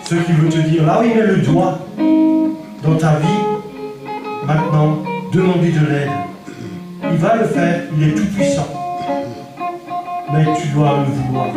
ce qu'il veut te dire. Là où il met le doigt dans ta vie, maintenant, demande-lui de l'aide. Il va le faire, il est tout puissant. Mais tu dois le vouloir.